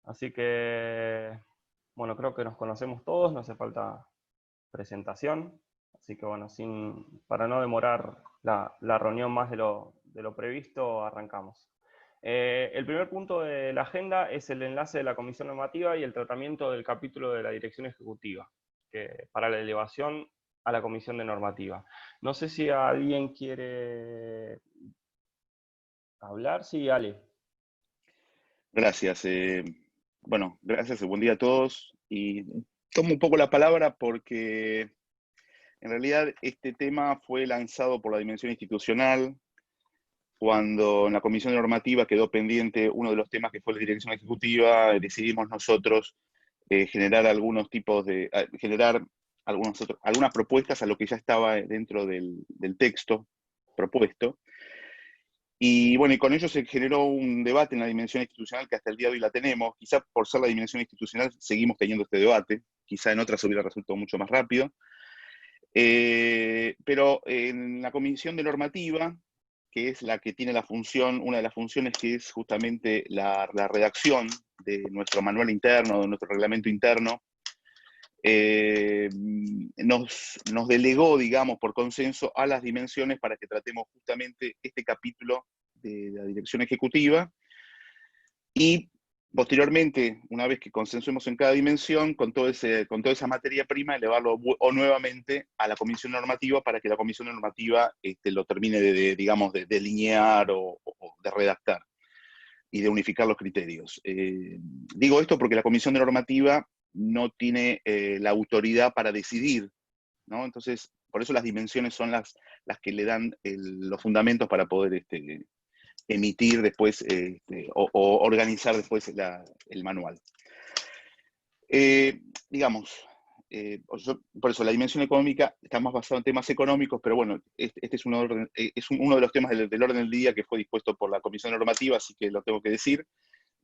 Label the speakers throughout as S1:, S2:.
S1: Así que, bueno, creo que nos conocemos todos, no hace falta presentación. Así que, bueno, para no demorar la reunión más de lo previsto, arrancamos. El primer punto de la agenda es el enlace de la Comisión Normativa y el tratamiento del capítulo de la Dirección Ejecutiva, para la elevación a la Comisión de Normativa. No sé si alguien quiere hablar. Sí, Ale.
S2: Gracias. Bueno, gracias y buen día a todos. Y tomo un poco la palabra porque en realidad este tema fue lanzado por la dimensión institucional cuando en la comisión normativa quedó pendiente uno de los temas que fue la dirección ejecutiva. Decidimos nosotros generar algunas propuestas a lo que ya estaba dentro del texto propuesto. Y bueno, y con ello se generó un debate en la dimensión institucional que hasta el día de hoy la tenemos. Quizá por ser la dimensión institucional seguimos teniendo este debate, quizá en otras hubiera resultado mucho más rápido. Pero en la comisión de normativa, que es la que tiene la función, una de las funciones que es justamente la redacción de nuestro manual interno, de nuestro reglamento interno, nos delegó, digamos, por consenso a las dimensiones para que tratemos justamente este capítulo de la dirección ejecutiva y posteriormente, una vez que consensuemos en cada dimensión, con toda esa materia prima, elevarlo nuevamente a la comisión normativa para que la comisión normativa lo termine digamos, de delinear o de redactar y de unificar los criterios. Digo esto porque la comisión normativa no tiene la autoridad para decidir, ¿no? Entonces, por eso las dimensiones son las que le dan los fundamentos para poder emitir después o organizar después el manual. Digamos, por eso la dimensión económica está más basada en temas económicos, pero bueno, este es uno de los temas del orden del día que fue dispuesto por la Comisión Normativa, así que lo tengo que decir.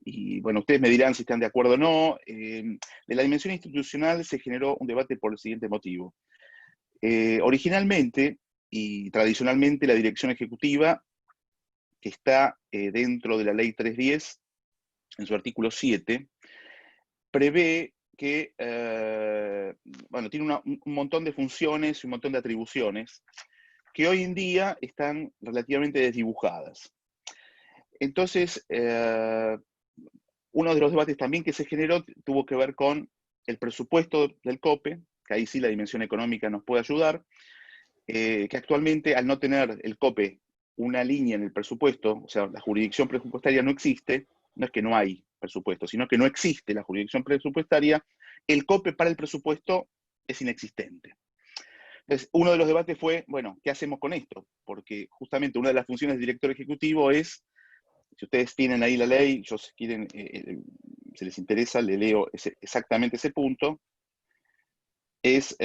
S2: Y bueno, ustedes me dirán si están de acuerdo o no. De la dimensión institucional se generó un debate por el siguiente motivo. Originalmente y tradicionalmente la dirección ejecutiva, que está dentro de la ley 310, en su artículo 7, prevé que, bueno, tiene un montón de funciones y un montón de atribuciones que hoy en día están relativamente desdibujadas. Entonces, uno de los debates también que se generó tuvo que ver con el presupuesto del COPE, que ahí sí la dimensión económica nos puede ayudar, que actualmente al no tener el COPE una línea en el presupuesto, o sea, la jurisdicción presupuestaria no existe, no es que no hay presupuesto, sino que no existe la jurisdicción presupuestaria, el COPE para el presupuesto es inexistente. Entonces, uno de los debates fue, bueno, ¿qué hacemos con esto? Porque justamente una de las funciones del director ejecutivo es, si ustedes tienen ahí la ley, si quieren, si les interesa, le leo exactamente ese punto, es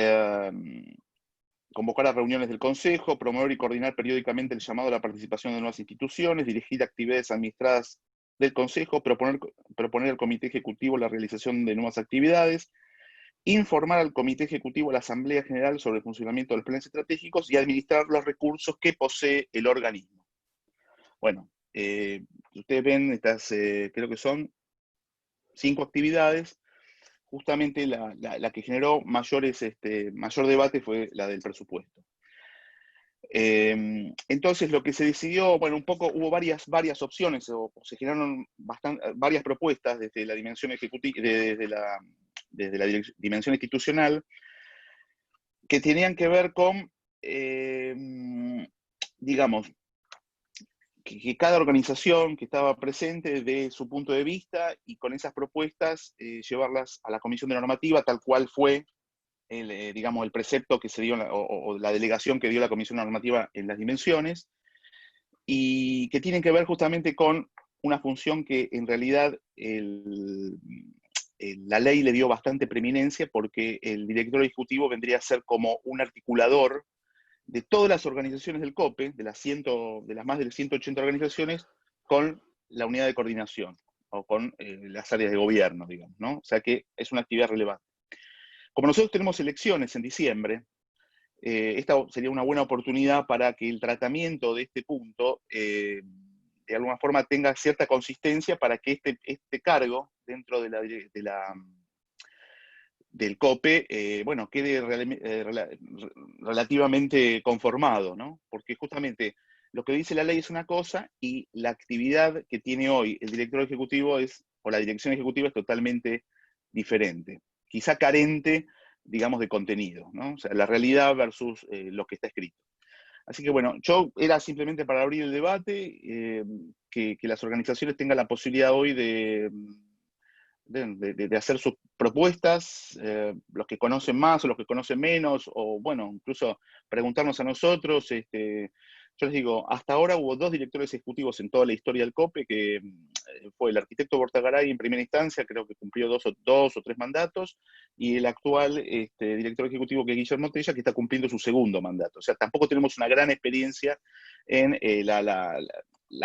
S2: convocar a reuniones del Consejo, promover y coordinar periódicamente el llamado a la participación de nuevas instituciones, dirigir actividades administradas del Consejo, proponer al Comité Ejecutivo la realización de nuevas actividades, informar al Comité Ejecutivo a la Asamblea General sobre el funcionamiento de los planes estratégicos y administrar los recursos que posee el organismo. Bueno, ustedes ven, creo que son 5 actividades. Justamente la que generó mayor debate fue la del presupuesto. Entonces lo que se decidió, bueno, un poco hubo varias opciones, o se generaron varias propuestas desde la dimensión ejecutiva, desde la dimensión institucional, que tenían que ver con, digamos, que cada organización que estaba presente dé su punto de vista y con esas propuestas llevarlas a la comisión de normativa, tal cual fue digamos, el precepto que se dio o la delegación que dio la comisión normativa en las dimensiones, y que tienen que ver justamente con una función que en realidad la ley le dio bastante preeminencia, porque el director ejecutivo vendría a ser como un articulador de todas las organizaciones del COPE, de las más de 180 organizaciones, con la unidad de coordinación, o con las áreas de gobierno, digamos, ¿no? O sea que es una actividad relevante. Como nosotros tenemos elecciones en diciembre, esta sería una buena oportunidad para que el tratamiento de este punto, de alguna forma, tenga cierta consistencia para que este cargo, dentro del COPE, bueno, quede relativamente conformado, ¿no? Porque justamente lo que dice la ley es una cosa y la actividad que tiene hoy el director ejecutivo o la dirección ejecutiva es totalmente diferente. Quizá carente, digamos, de contenido, ¿no? O sea, la realidad versus lo que está escrito. Así que bueno, yo era simplemente para abrir el debate, que las organizaciones tengan la posibilidad hoy de hacer sus propuestas, los que conocen más o los que conocen menos, o bueno, incluso preguntarnos a nosotros. Yo les digo, hasta ahora hubo 2 directores ejecutivos en toda la historia del COPE, que fue el arquitecto Bortagaray en primera instancia, creo que cumplió 2 o 3 mandatos, y el actual director ejecutivo, que es Guillermo Tella, que está cumpliendo su segundo mandato. O sea, tampoco tenemos una gran experiencia en la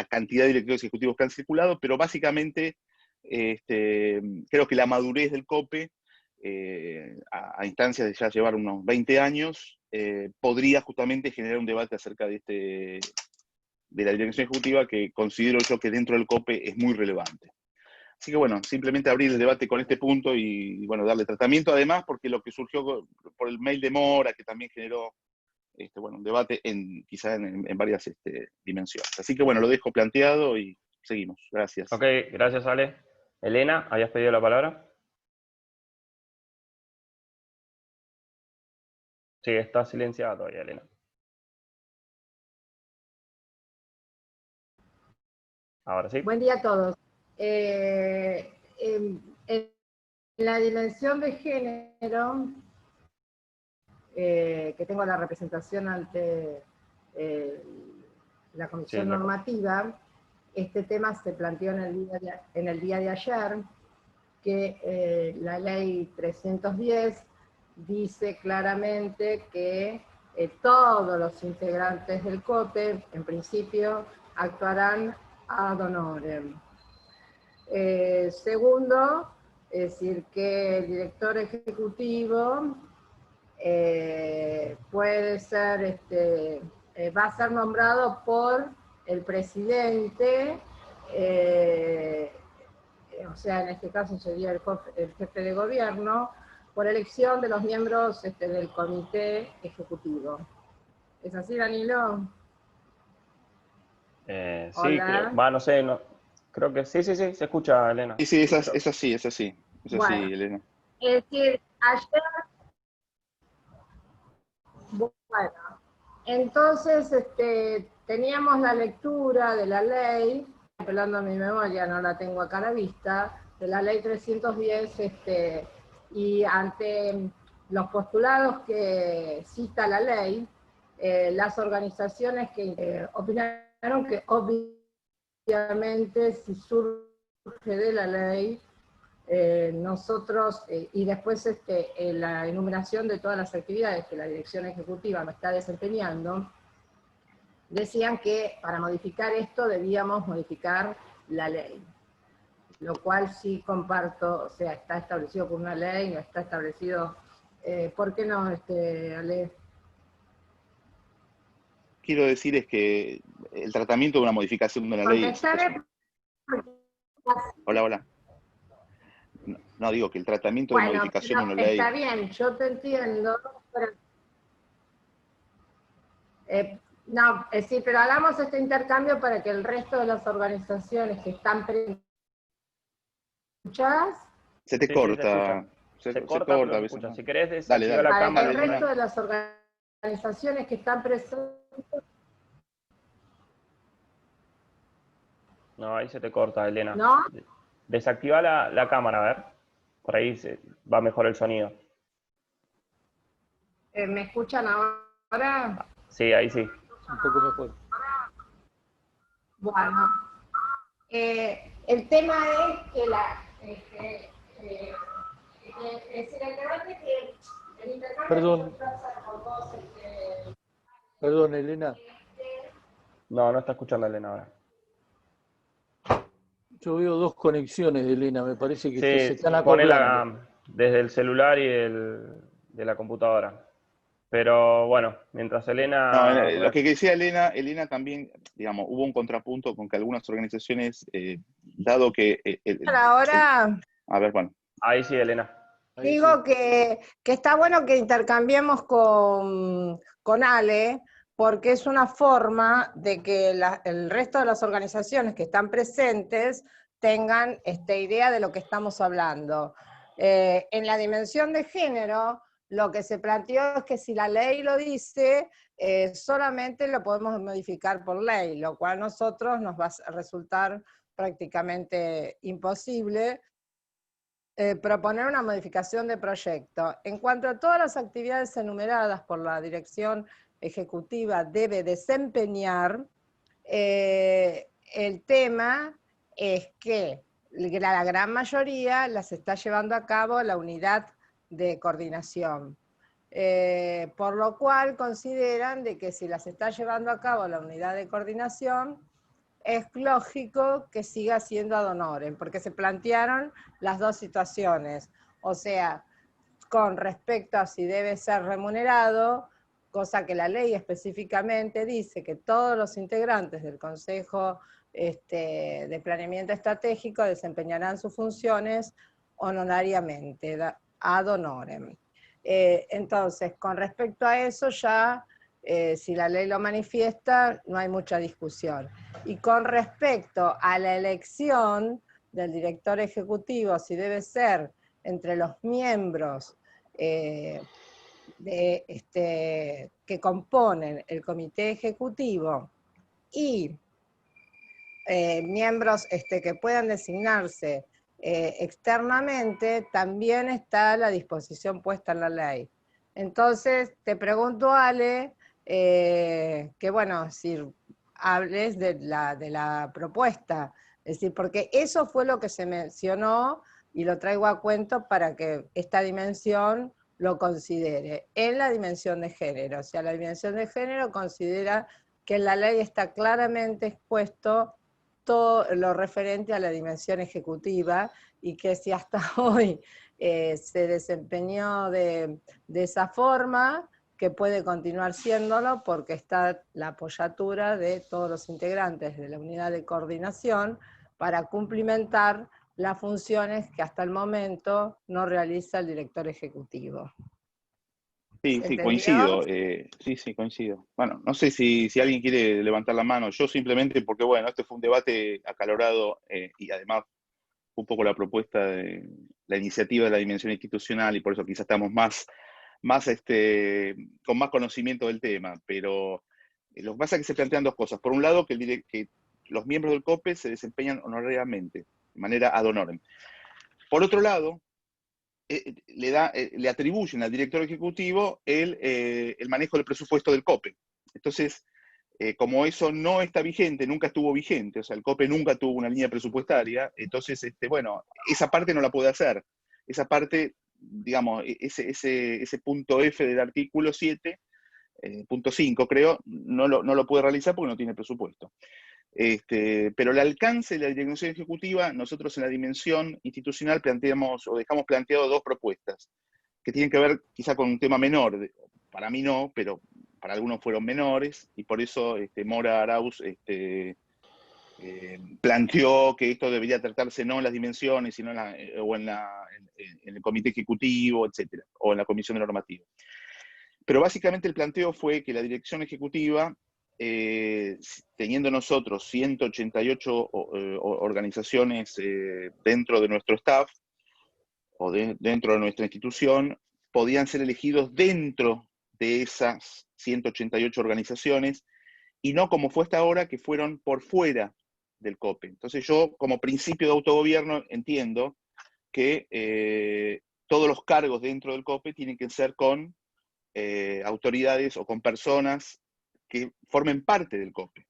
S2: cantidad de directores ejecutivos que han circulado, pero básicamente creo que la madurez del COPE, a instancias de ya llevar unos 20 años, podría justamente generar un debate acerca de la dirección ejecutiva, que considero yo que dentro del COPE es muy relevante. Así que bueno, simplemente abrir el debate con este punto y bueno, darle tratamiento, además porque lo que surgió por el mail de Mora, que también generó bueno, un debate quizá en varias dimensiones. Así que bueno, lo dejo planteado y seguimos. Gracias.
S1: Ok, gracias Ale. Elena, ¿habías pedido la palabra? Sí, está silenciada todavía, Elena. Ahora sí.
S3: Buen día a todos. En la dimensión de género, que tengo la representación ante la Comisión
S1: Sí,
S3: Normativa, este tema se planteó en el día de ayer, que la ley 310 dice claramente que todos los integrantes del COPE, en principio, actuarán ad honorem. Segundo, es decir, que el director ejecutivo puede ser, va a ser nombrado por el presidente, o sea, en este caso sería el jefe de gobierno, por elección de los miembros del comité ejecutivo. ¿Es así, Danilo?
S1: Sí, creo, no sé, creo que sí, se escucha, Elena.
S2: Sí, es así,
S3: Bueno,
S2: Elena.
S3: es decir, ayer, bueno, entonces teníamos la lectura de la ley, apelando a mi memoria, no la tengo acá a la vista, de la ley 310, y ante los postulados que cita la ley, las organizaciones que opinaron que obviamente si surge de la ley, nosotros, y después la enumeración de todas las actividades que la dirección ejecutiva me está desempeñando, decían que para modificar esto debíamos modificar la ley, lo cual sí comparto, o sea, está establecido por una ley, no está establecido, ¿por qué no, Ale?
S2: Quiero decir es que el tratamiento de una modificación de una ley es... Hola. No, digo que el tratamiento de modificación de una ley...
S3: Está bien, yo te entiendo, pero... no, sí, pero hagamos este intercambio para que el resto de las organizaciones que están escuchadas...
S2: Se te corta.
S1: Se corta a veces. Si querés
S2: desactivar
S1: la cámara.
S3: Para que el resto de las organizaciones que están presentes...
S1: No, ahí se te corta, Elena.
S3: ¿No?
S1: Desactiva la cámara, a ver. Por ahí va mejor el sonido.
S3: ¿Me escuchan ahora?
S1: Sí, ahí sí.
S4: Un poco mejor.
S3: Bueno, el tema es que es el debate que el intercambio
S4: Perdón, Elena.
S1: No está escuchando a Elena ahora.
S4: Yo veo 2 conexiones de Elena, me parece que se están
S1: acoplando.
S4: acoplando.
S1: Desde el celular y de la computadora. Pero bueno, mientras
S2: No,
S1: Elena...
S2: lo que decía Elena también, digamos, hubo un contrapunto con que algunas organizaciones, dado que...
S3: Ahora
S2: a ver, bueno.
S1: Ahí sí, Elena.
S4: Ahí
S3: digo
S4: sí.
S3: que está bueno que intercambiemos con Ale, porque es una forma de que el resto de las organizaciones que están presentes tengan idea de lo que estamos hablando. En la dimensión de género, lo que se planteó es que si la ley lo dice, solamente lo podemos modificar por ley, lo cual a nosotros nos va a resultar prácticamente imposible proponer una modificación de proyecto. En cuanto a todas las actividades enumeradas por la dirección ejecutiva debe desempeñar, el tema es que la gran mayoría las está llevando a cabo la unidad de coordinación. Por lo cual consideran de que si las está llevando a cabo la unidad de coordinación, es lógico que siga siendo ad honorem, porque se plantearon las dos situaciones, o sea, con respecto a si debe ser remunerado, cosa que la ley específicamente dice que todos los integrantes del Consejo de Planeamiento Estratégico desempeñarán sus funciones honorariamente, ad honorem. Entonces, con respecto a eso ya, si la ley lo manifiesta, no hay mucha discusión. Y con respecto a la elección del director ejecutivo, si debe ser entre los miembros que componen el comité ejecutivo y miembros que puedan designarse externamente, también está la disposición puesta en la ley. Entonces, te pregunto, Ale, que bueno, si hables de la propuesta, es decir, porque eso fue lo que se mencionó y lo traigo a cuento para que esta dimensión lo considere en la dimensión de género. O sea, la dimensión de género considera que en la ley está claramente expuesto todo lo referente a la dimensión ejecutiva y que si hasta hoy se desempeñó de esa forma, que puede continuar siéndolo porque está la apoyatura de todos los integrantes de la unidad de coordinación para cumplimentar las funciones que hasta el momento no realiza el director ejecutivo.
S2: Sí, sí,
S3: ¿Entendió?
S2: coincido. Sí, coincido. Bueno, no sé si alguien quiere levantar la mano. Yo simplemente porque, bueno, este fue un debate acalorado y además un poco la propuesta de la iniciativa de la dimensión institucional y por eso quizás estamos más con más conocimiento del tema. Pero lo que pasa es que se plantean dos cosas. Por un lado, que los miembros del COPE se desempeñan honorariamente, de manera ad honorem. Por otro lado, le atribuyen al director ejecutivo el manejo del presupuesto del COPE. Entonces, como eso no está vigente, nunca estuvo vigente, o sea, el COPE nunca tuvo una línea presupuestaria, entonces, bueno, esa parte no la puede hacer. Esa parte, digamos, ese punto F del artículo 7, punto 5 creo, no lo puede realizar porque no tiene presupuesto. Pero el alcance de la dirección ejecutiva, nosotros en la dimensión institucional planteamos o dejamos planteado dos propuestas que tienen que ver quizá con un tema menor. Para mí no, pero para algunos fueron menores y por eso Mora Arauz planteó que esto debería tratarse no en las dimensiones, sino en el comité ejecutivo, etcétera, o en la comisión de normativa. Pero básicamente el planteo fue que la dirección ejecutiva, teniendo nosotros 188 organizaciones dentro de nuestro staff o dentro de nuestra institución, podían ser elegidos dentro de esas 188 organizaciones y no como fue hasta ahora, que fueron por fuera del COPE. Entonces yo, como principio de autogobierno, entiendo que todos los cargos dentro del COPE tienen que ser con autoridades o con personas que formen parte del COPE.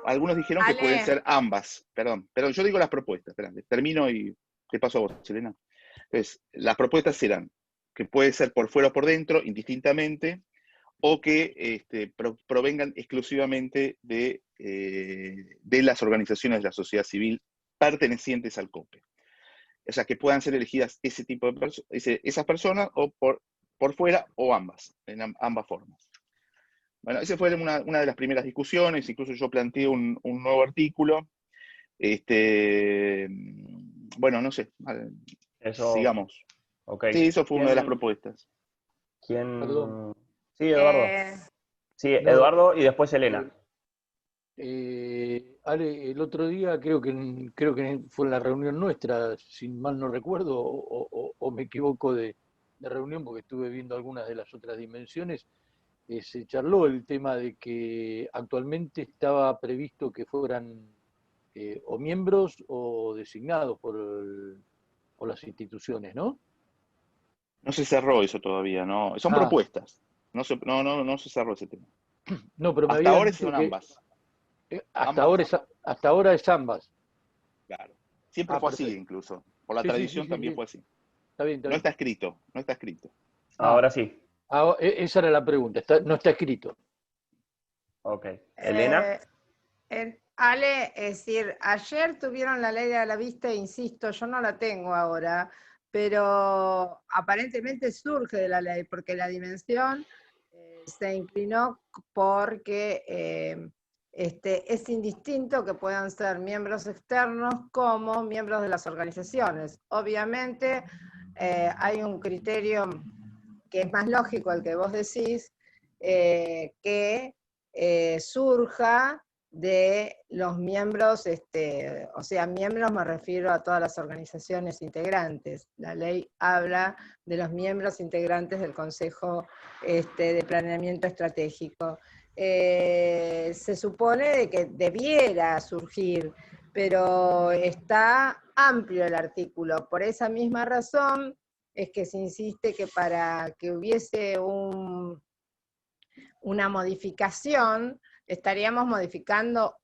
S2: Algunos dijeron que pueden ser ambas. Perdón, yo digo las propuestas. Termino y te paso a vos, Selena. Entonces, las propuestas serán que puede ser por fuera o por dentro, indistintamente, o que provengan exclusivamente de las organizaciones de la sociedad civil pertenecientes al COPE. O sea, que puedan ser elegidas ese tipo de esas personas o por por fuera o ambas, en ambas formas. Bueno, esa fue una de las primeras discusiones, incluso yo planteé un nuevo artículo. Bueno, no sé,
S1: Eso,
S2: sigamos.
S1: ok.
S2: Sí, eso fue una de las propuestas.
S4: Perdón.
S1: ¿Quién? Sí, Eduardo. Sí,
S4: No,
S1: Eduardo y después Elena.
S4: Ale, el otro día creo que fue en la reunión nuestra, si mal no recuerdo, o me equivoco de reunión porque estuve viendo algunas de las otras dimensiones, se charló el tema de que actualmente estaba previsto que fueran o miembros o designados por las instituciones, ¿no?
S2: No se cerró eso todavía, ¿no? Son
S4: Ah,
S2: propuestas. No se cerró ese tema.
S4: no, pero me
S2: Hasta
S4: habían
S2: ahora
S4: dicho
S2: son
S4: que
S2: ambas.
S4: hasta
S2: Ambas.
S4: ahora es ambas.
S2: Claro. Siempre
S4: Ah,
S2: fue así,
S4: perfecto.
S2: incluso. Por la
S4: Sí, sí, sí,
S2: tradición
S4: sí,
S2: también
S4: sí.
S2: fue así.
S4: Está bien, está
S2: No
S4: bien.
S2: está escrito, no está escrito.
S4: Ah,
S1: Ahora sí.
S4: esa era la pregunta. No está escrito.
S1: Ok. Elena.
S3: Ale, es decir, ayer tuvieron la ley de la vista, e insisto, yo no la tengo ahora, pero aparentemente surge de la ley, porque la dimensión se inclinó porque es indistinto que puedan ser miembros externos como miembros de las organizaciones. Obviamente hay un criterio que es más lógico el que vos decís, que surja de los miembros, o sea, miembros me refiero a todas las organizaciones integrantes. La ley habla de los miembros integrantes del Consejo de Planeamiento Estratégico. Se supone de que debiera surgir, pero está amplio el artículo. Por esa misma razón es que se insiste que para que hubiese una modificación, estaríamos modificando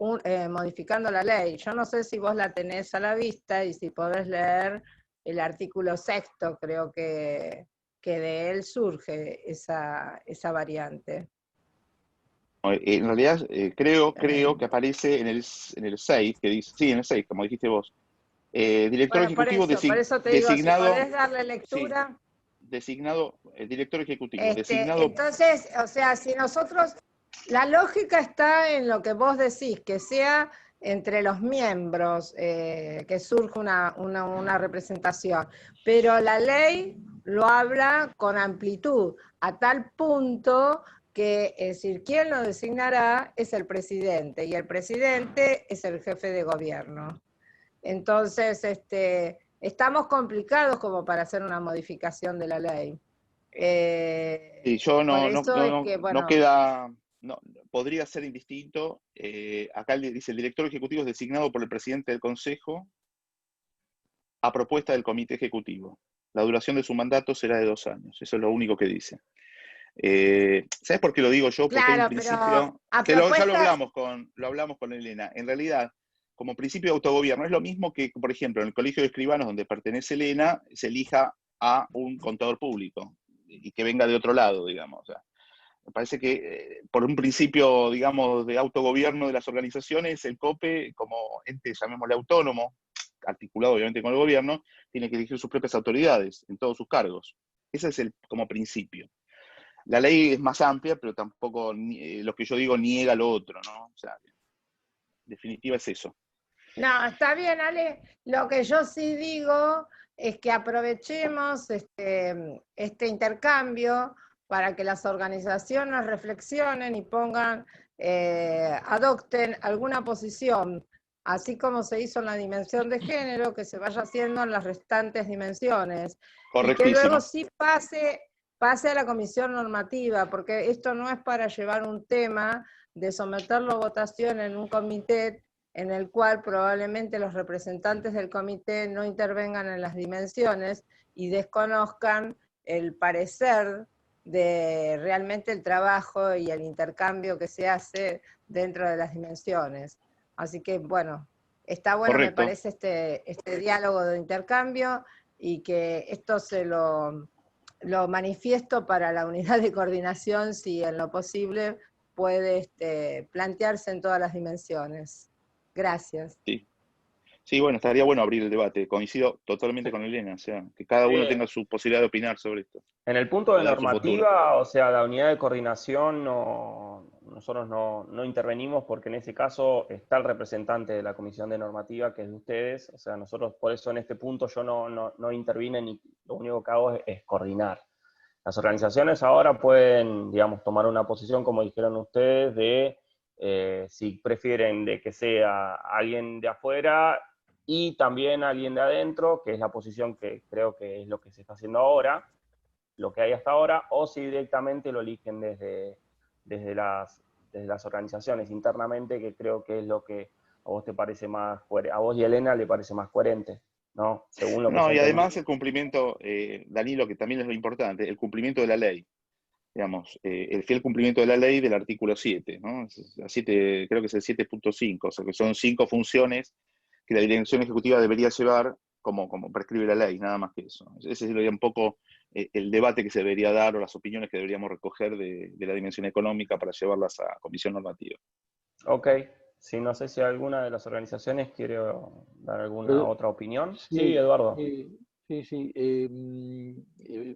S3: la ley. Yo no sé si vos la tenés a la vista y si podés leer el artículo 6º, creo que de él surge esa variante.
S2: En realidad, creo que aparece en el 6, que dice, sí, en el 6, como dijiste vos. Director
S3: Bueno,
S2: ejecutivo
S3: por eso te digo, si
S2: designado,
S3: podés darle
S2: sí,
S3: lectura.
S2: designado, director ejecutivo, designado,
S3: Entonces, o sea, si nosotros, la lógica está en lo que vos decís, que sea entre los miembros, que surja una representación, pero la ley lo habla con amplitud, a tal punto que, es decir, quien lo designará es el presidente, y el presidente es el jefe de gobierno. Entonces, estamos complicados como para hacer una modificación de la ley.
S2: sí, yo
S3: Por eso es que,
S2: no
S3: bueno,
S2: queda, no, podría ser indistinto. Acá dice, el director ejecutivo es designado por el presidente del Consejo a propuesta del comité ejecutivo. La duración de su mandato será de 2 años. Eso es lo único que dice. ¿Sabes por qué lo digo yo? Porque hay un
S3: claro, pero
S2: principio,
S3: a
S2: que ya
S3: propuesta,
S2: lo hablamos con Elena. En realidad, como principio de autogobierno, es lo mismo que, por ejemplo, en el Colegio de Escribanos, donde pertenece Elena, se elija a un contador público y que venga de otro lado, digamos. O sea, me parece que por un principio, digamos, de autogobierno de las organizaciones, el COPE, como ente, llamémosle autónomo, articulado obviamente con el gobierno, tiene que elegir sus propias autoridades en todos sus cargos. Ese es como principio. La ley es más amplia, pero tampoco lo que yo digo niega lo otro, ¿no? O sea, en definitiva es eso.
S3: no, está bien, Ale. Lo que yo sí digo es que aprovechemos este intercambio para que las organizaciones reflexionen y pongan, adopten alguna posición, así como se hizo en la dimensión de género, que se vaya haciendo en las restantes dimensiones, y que luego
S2: Correctísimo.
S3: sí pase a la comisión normativa, porque esto no es para llevar un tema de someterlo a votación en un comité en el cual probablemente los representantes del comité no intervengan en las dimensiones y desconozcan el parecer de realmente el trabajo y el intercambio que se hace dentro de las dimensiones. Así que, bueno, está bueno, me
S2: Correcto.
S3: parece, este diálogo de intercambio, y que esto se lo manifiesto para la unidad de coordinación, si en lo posible puede plantearse en todas las dimensiones. Gracias.
S2: Sí. Sí, bueno, estaría bueno abrir el debate. Coincido totalmente con Elena, o sea, que cada uno tenga
S1: Sí,
S2: su posibilidad de opinar sobre esto.
S1: En el punto de
S2: dar su postura.
S1: normativa, o sea, la unidad de coordinación, nosotros no intervenimos porque en ese caso está el representante de la comisión de normativa, que es de ustedes. O sea, nosotros por eso en este punto yo no intervine, ni lo único que hago es coordinar. Las organizaciones ahora pueden, digamos, tomar una posición, como dijeron ustedes, de si prefieren de que sea alguien de afuera y también alguien de adentro, que es la posición que creo que es lo que se está haciendo ahora, lo que hay hasta ahora, o si directamente lo eligen desde las organizaciones internamente, que creo que es lo que a vos te parece más coherente, a vos y a Elena le parece más coherente, ¿no? Según lo que
S2: No,
S1: se
S2: y
S1: entendió.
S2: además el cumplimiento, Danilo, que también es lo importante, el cumplimiento de la ley. Digamos, el fiel cumplimiento de la ley del artículo 7, ¿no? Creo que es el 7.5, o sea que son 5 funciones que la dirección ejecutiva debería llevar como prescribe la ley, nada más que eso. Ese sería un poco el debate que se debería dar o las opiniones que deberíamos recoger de la dimensión económica para llevarlas a comisión normativa.
S1: Ok, sí, no sé si alguna de las organizaciones quiere dar alguna otra opinión. Sí,
S4: Sí,
S1: Eduardo.
S4: sí.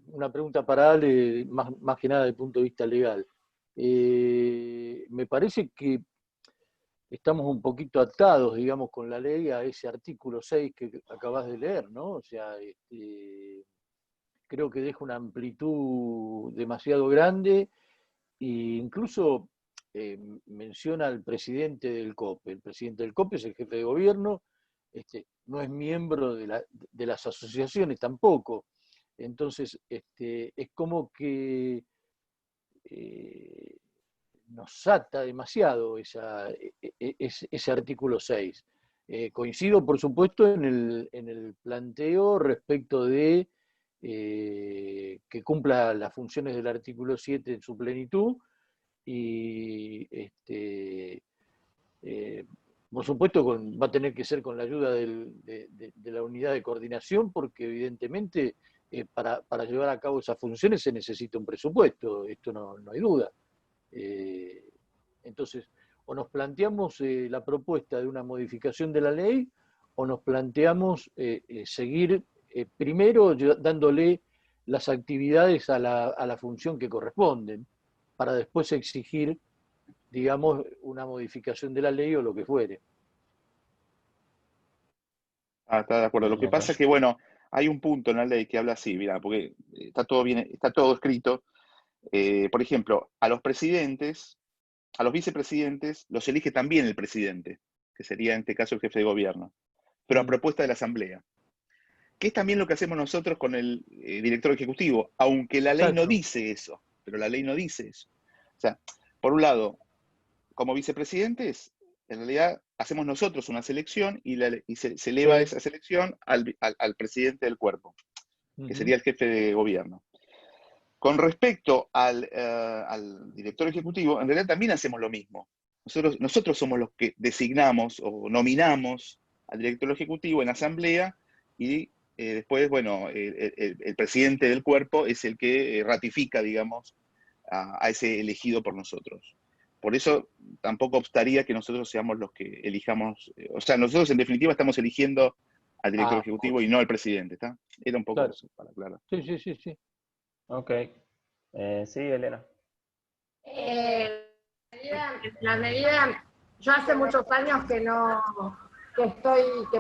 S4: Una pregunta para Ale, más que nada desde el punto de vista legal. Me parece que estamos un poquito atados, digamos, con la ley a ese artículo 6 que acabas de leer, ¿no? O sea, creo que deja una amplitud demasiado grande e incluso menciona al presidente del COPE. El presidente del COPE es el jefe de gobierno, no es miembro de las asociaciones tampoco. Entonces, es como que nos ata demasiado ese artículo 6. Coincido, por supuesto, en el planteo respecto de que cumpla las funciones del artículo 7 en su plenitud y por supuesto va a tener que ser con la ayuda de la unidad de coordinación, porque evidentemente para llevar a cabo esas funciones se necesita un presupuesto, esto no hay duda. Entonces, o nos planteamos la propuesta de una modificación de la ley, o nos planteamos seguir primero dándole las actividades a la función que corresponden, para después exigir, digamos, una modificación de la ley o lo que fuere.
S2: Está de acuerdo. Lo que pasa es que, bueno, hay un punto en la ley que habla así, mira, porque está todo bien, está todo escrito. Por ejemplo, a los presidentes, a los vicepresidentes, los elige también el presidente, que sería en este caso el jefe de gobierno, pero a propuesta de la Asamblea. Que es también lo que hacemos nosotros con el director ejecutivo, aunque la ley no dice eso, pero la ley no dice eso. O sea, por un lado, como vicepresidentes, en realidad hacemos nosotros una selección y se eleva esa selección al presidente del cuerpo, que sería el jefe de gobierno. Con respecto al director ejecutivo, en realidad también hacemos lo mismo. Nosotros somos los que designamos o nominamos al director ejecutivo en asamblea y después, bueno, el presidente del cuerpo es el que ratifica, digamos, a ese elegido por nosotros. Por eso tampoco obstaría que nosotros seamos los que elijamos, o sea, nosotros en definitiva estamos eligiendo al director ejecutivo y no al presidente, ¿está? Era un poco eso, para aclarar.
S4: Sí.
S1: Ok. Sí, Elena.
S3: La medida, yo hace muchos años que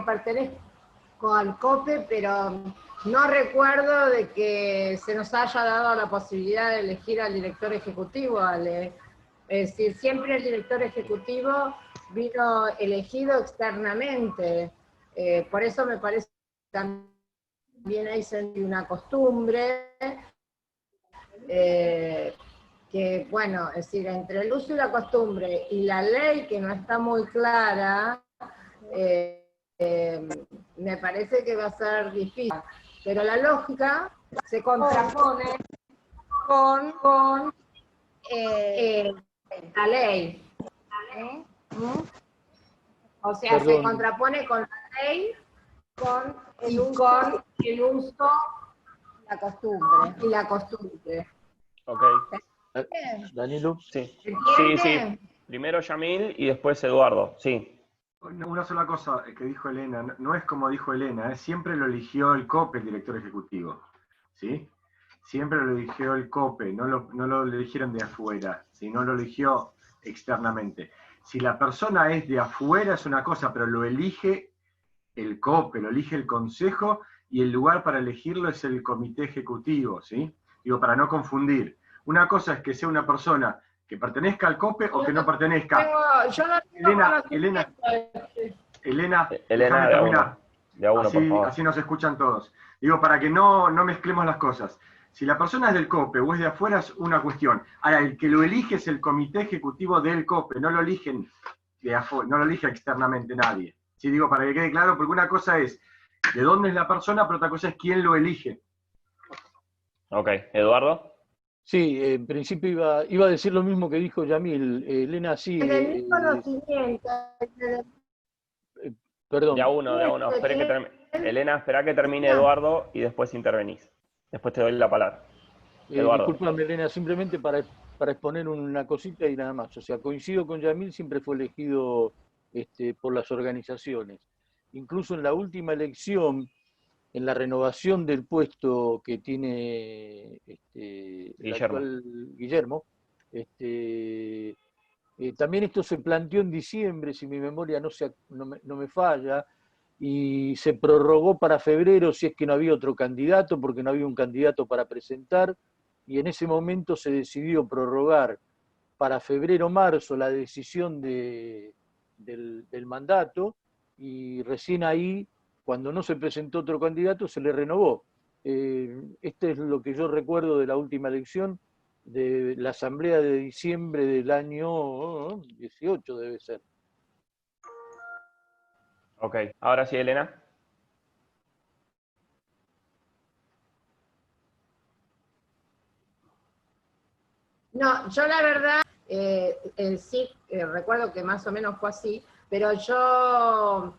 S3: pertenezco al COPE, pero no recuerdo de que se nos haya dado la posibilidad de elegir al director ejecutivo, Ale. Es decir, siempre el director ejecutivo vino elegido externamente. Por eso me parece que también hay una costumbre que, bueno, es decir, entre el uso y la costumbre y la ley que no está muy clara, me parece que va a ser difícil. Pero la lógica se contrapone con la ley. O sea, se contrapone con la ley con el uso y la costumbre.
S1: Ok.
S4: Danilo.
S1: Sí. Primero Yamil y después Eduardo. Sí.
S5: Una sola cosa que dijo Elena, no es como dijo Elena, siempre lo eligió el COPE, el director ejecutivo, ¿sí? siempre lo eligió el COPE, no lo eligieron de afuera, sino lo eligió externamente. Si la persona es de afuera es una cosa, pero lo elige el COPE, lo elige el Consejo, y el lugar para elegirlo es el Comité Ejecutivo, ¿sí? Digo, para no confundir. Una cosa es que sea una persona que pertenezca al COPE o que no pertenezca.
S3: Yo no tengo
S5: Elena, déjame
S1: Elena,
S5: terminar.
S1: de a uno, por favor.
S5: Así nos escuchan todos. Digo, para que no mezclemos las cosas. Si la persona es del COPE o es de afuera es una cuestión. Ahora, el que lo elige es el Comité Ejecutivo del COPE, no lo eligen de afuera, no lo elige externamente nadie. Sí, digo, para que quede claro, porque una cosa es de dónde es la persona, pero otra cosa es quién lo elige.
S1: Ok, Eduardo.
S4: Sí, en principio iba a decir lo mismo que dijo Yamil. Elena, sí.
S3: Desde mi conocimiento,
S4: Perdón.
S1: De a uno. Elena, espera que termine Eduardo y después intervenís. Después te doy la palabra. Eduardo.
S4: Disculpame, Elena, simplemente para exponer una cosita y nada más. O sea, coincido con Yamil, siempre fue elegido por las organizaciones. Incluso en la última elección, en la renovación del puesto que tiene el actual Guillermo, también esto se planteó en diciembre, si mi memoria no me falla, y se prorrogó para febrero si es que no había otro candidato, porque no había un candidato para presentar, y en ese momento se decidió prorrogar para febrero-marzo la decisión del mandato, y recién ahí, cuando no se presentó otro candidato, se le renovó. Este es lo que yo recuerdo de la última elección, de la asamblea de diciembre del año 18 debe ser.
S1: Ok, ahora sí, Elena.
S3: No, yo la verdad, sí, recuerdo que más o menos fue así, pero yo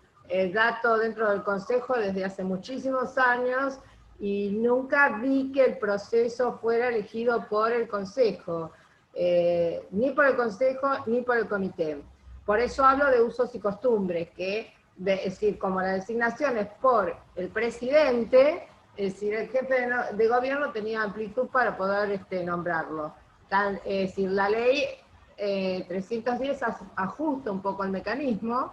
S3: dato dentro del Consejo desde hace muchísimos años y nunca vi que el proceso fuera elegido por el Consejo, ni por el Consejo ni por el Comité. Por eso hablo de usos y costumbres, que es decir, como la designación es por el presidente, es decir, el jefe de gobierno tenía amplitud para poder nombrarlo. Es decir, la ley 310 ajusta un poco el mecanismo,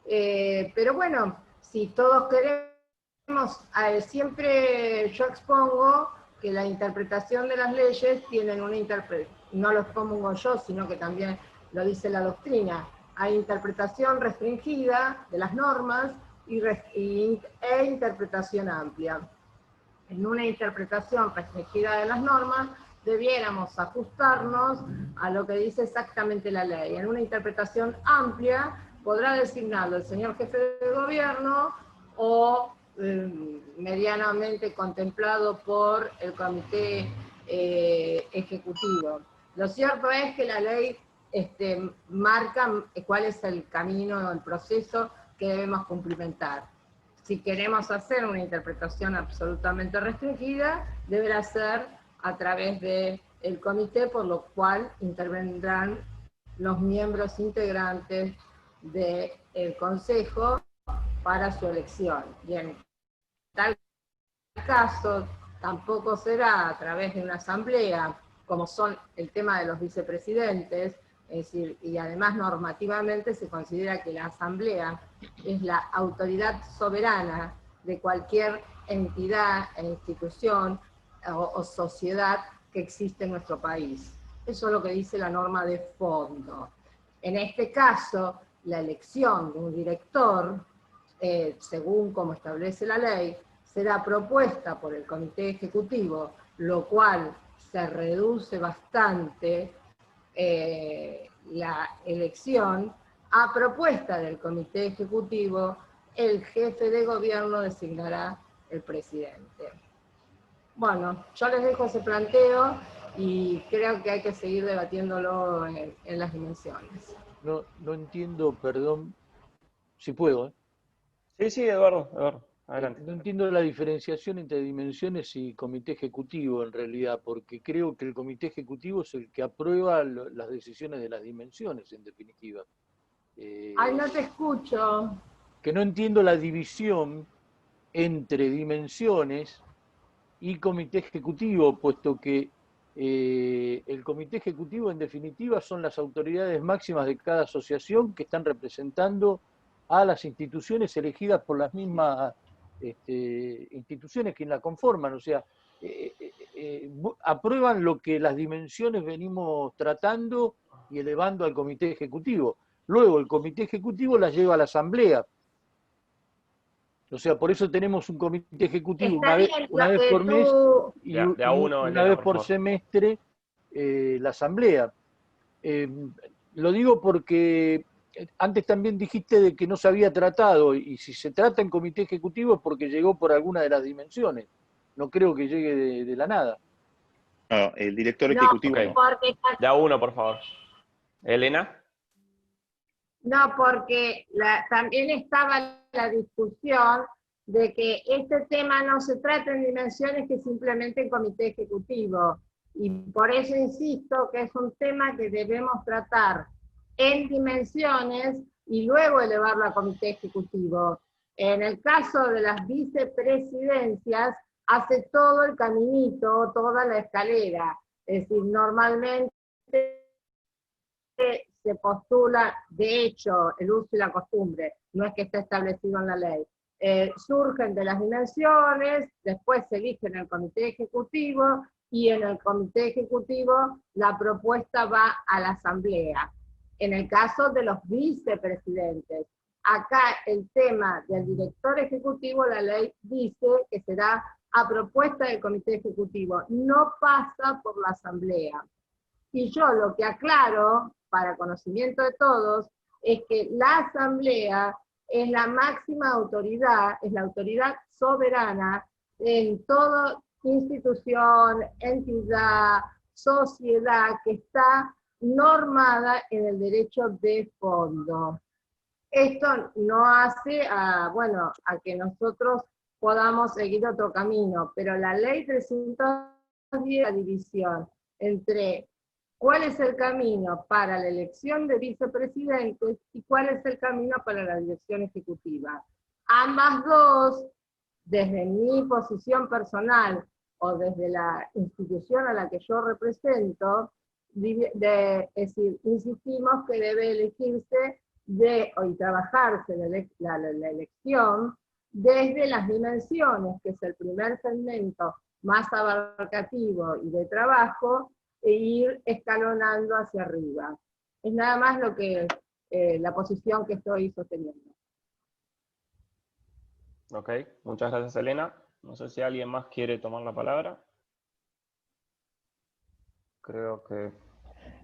S3: pero bueno, si todos queremos, siempre yo expongo que la interpretación de las leyes tienen una no lo expongo yo, sino que también lo dice la doctrina, hay interpretación restringida de las normas e interpretación amplia. En una interpretación restringida de las normas, debiéramos ajustarnos a lo que dice exactamente la ley. En una interpretación amplia, podrá designarlo el señor jefe de gobierno o medianamente contemplado por el comité ejecutivo. Lo cierto es que la ley marca cuál es el camino, el proceso que debemos cumplimentar. Si queremos hacer una interpretación absolutamente restringida, deberá ser a través del comité, por lo cual intervendrán los miembros integrantes del Consejo para su elección. Y en tal caso, tampoco será a través de una asamblea, como son el tema de los vicepresidentes, es decir, y además normativamente se considera que la asamblea es la autoridad soberana de cualquier entidad e institución o sociedad que existe en nuestro país. Eso es lo que dice la norma de fondo. En este caso, la elección de un director, según como establece la ley, será propuesta por el Comité Ejecutivo, lo cual se reduce bastante la elección. A propuesta del Comité Ejecutivo, el jefe de gobierno designará el presidente. Bueno, yo les dejo ese planteo y creo que hay que seguir debatiéndolo en las dimensiones.
S4: No entiendo, perdón, si puedo.
S1: Sí, Eduardo, adelante.
S4: No entiendo la diferenciación entre dimensiones y comité ejecutivo en realidad, porque creo que el comité ejecutivo es el que aprueba las decisiones de las dimensiones, en definitiva.
S3: Ay, no te escucho.
S4: Que no entiendo la división entre dimensiones y comité ejecutivo, puesto que el comité ejecutivo en definitiva son las autoridades máximas de cada asociación que están representando a las instituciones elegidas por las mismas instituciones que la conforman, o sea, aprueban lo que las dimensiones venimos tratando y elevando al comité ejecutivo. Luego el comité ejecutivo las lleva a la asamblea. O sea, por eso tenemos un comité ejecutivo una vez por mes y
S1: De a uno,
S4: una
S1: Elena,
S4: vez
S1: por
S4: por
S1: favor.
S4: semestre la asamblea. Lo digo porque antes también dijiste de que no se había tratado, y si se trata en comité ejecutivo es porque llegó por alguna de las dimensiones. No creo que llegue de la nada.
S2: No, el director
S3: No,
S2: ejecutivo
S1: Ok.
S2: no.
S3: porque,
S1: De a uno, por favor. Elena.
S3: no, porque también estaba la discusión de que este tema no se trata en dimensiones que simplemente en comité ejecutivo. Y por eso insisto que es un tema que debemos tratar en dimensiones y luego elevarlo a comité ejecutivo. En el caso de las vicepresidencias, hace todo el caminito, toda la escalera. Es decir, normalmente se postula, de hecho, el uso y la costumbre, no es que esté establecido en la ley. Surgen de las dimensiones, después se elige en el comité ejecutivo, y en el comité ejecutivo la propuesta va a la asamblea. En el caso de los vicepresidentes, acá el tema del director ejecutivo, la ley dice que será a propuesta del comité ejecutivo, no pasa por la asamblea. Y yo lo que aclaro, para conocimiento de todos, es que la asamblea es la máxima autoridad, es la autoridad soberana en toda institución, entidad, sociedad que está normada en el derecho de fondo. Esto no hace a que nosotros podamos seguir otro camino, pero la ley 310, la división entre cuál es el camino para la elección de vicepresidentes y cuál es el camino para la dirección ejecutiva. Ambas dos, desde mi posición personal o desde la institución a la que yo represento, es decir, insistimos que debe elegirse y trabajarse la elección desde las dimensiones, que es el primer segmento más abarcativo y de trabajo, e ir escalonando hacia arriba. Es nada más lo que la posición que estoy sosteniendo.
S1: Ok, muchas gracias, Elena. No sé si alguien más quiere tomar la palabra. Creo que...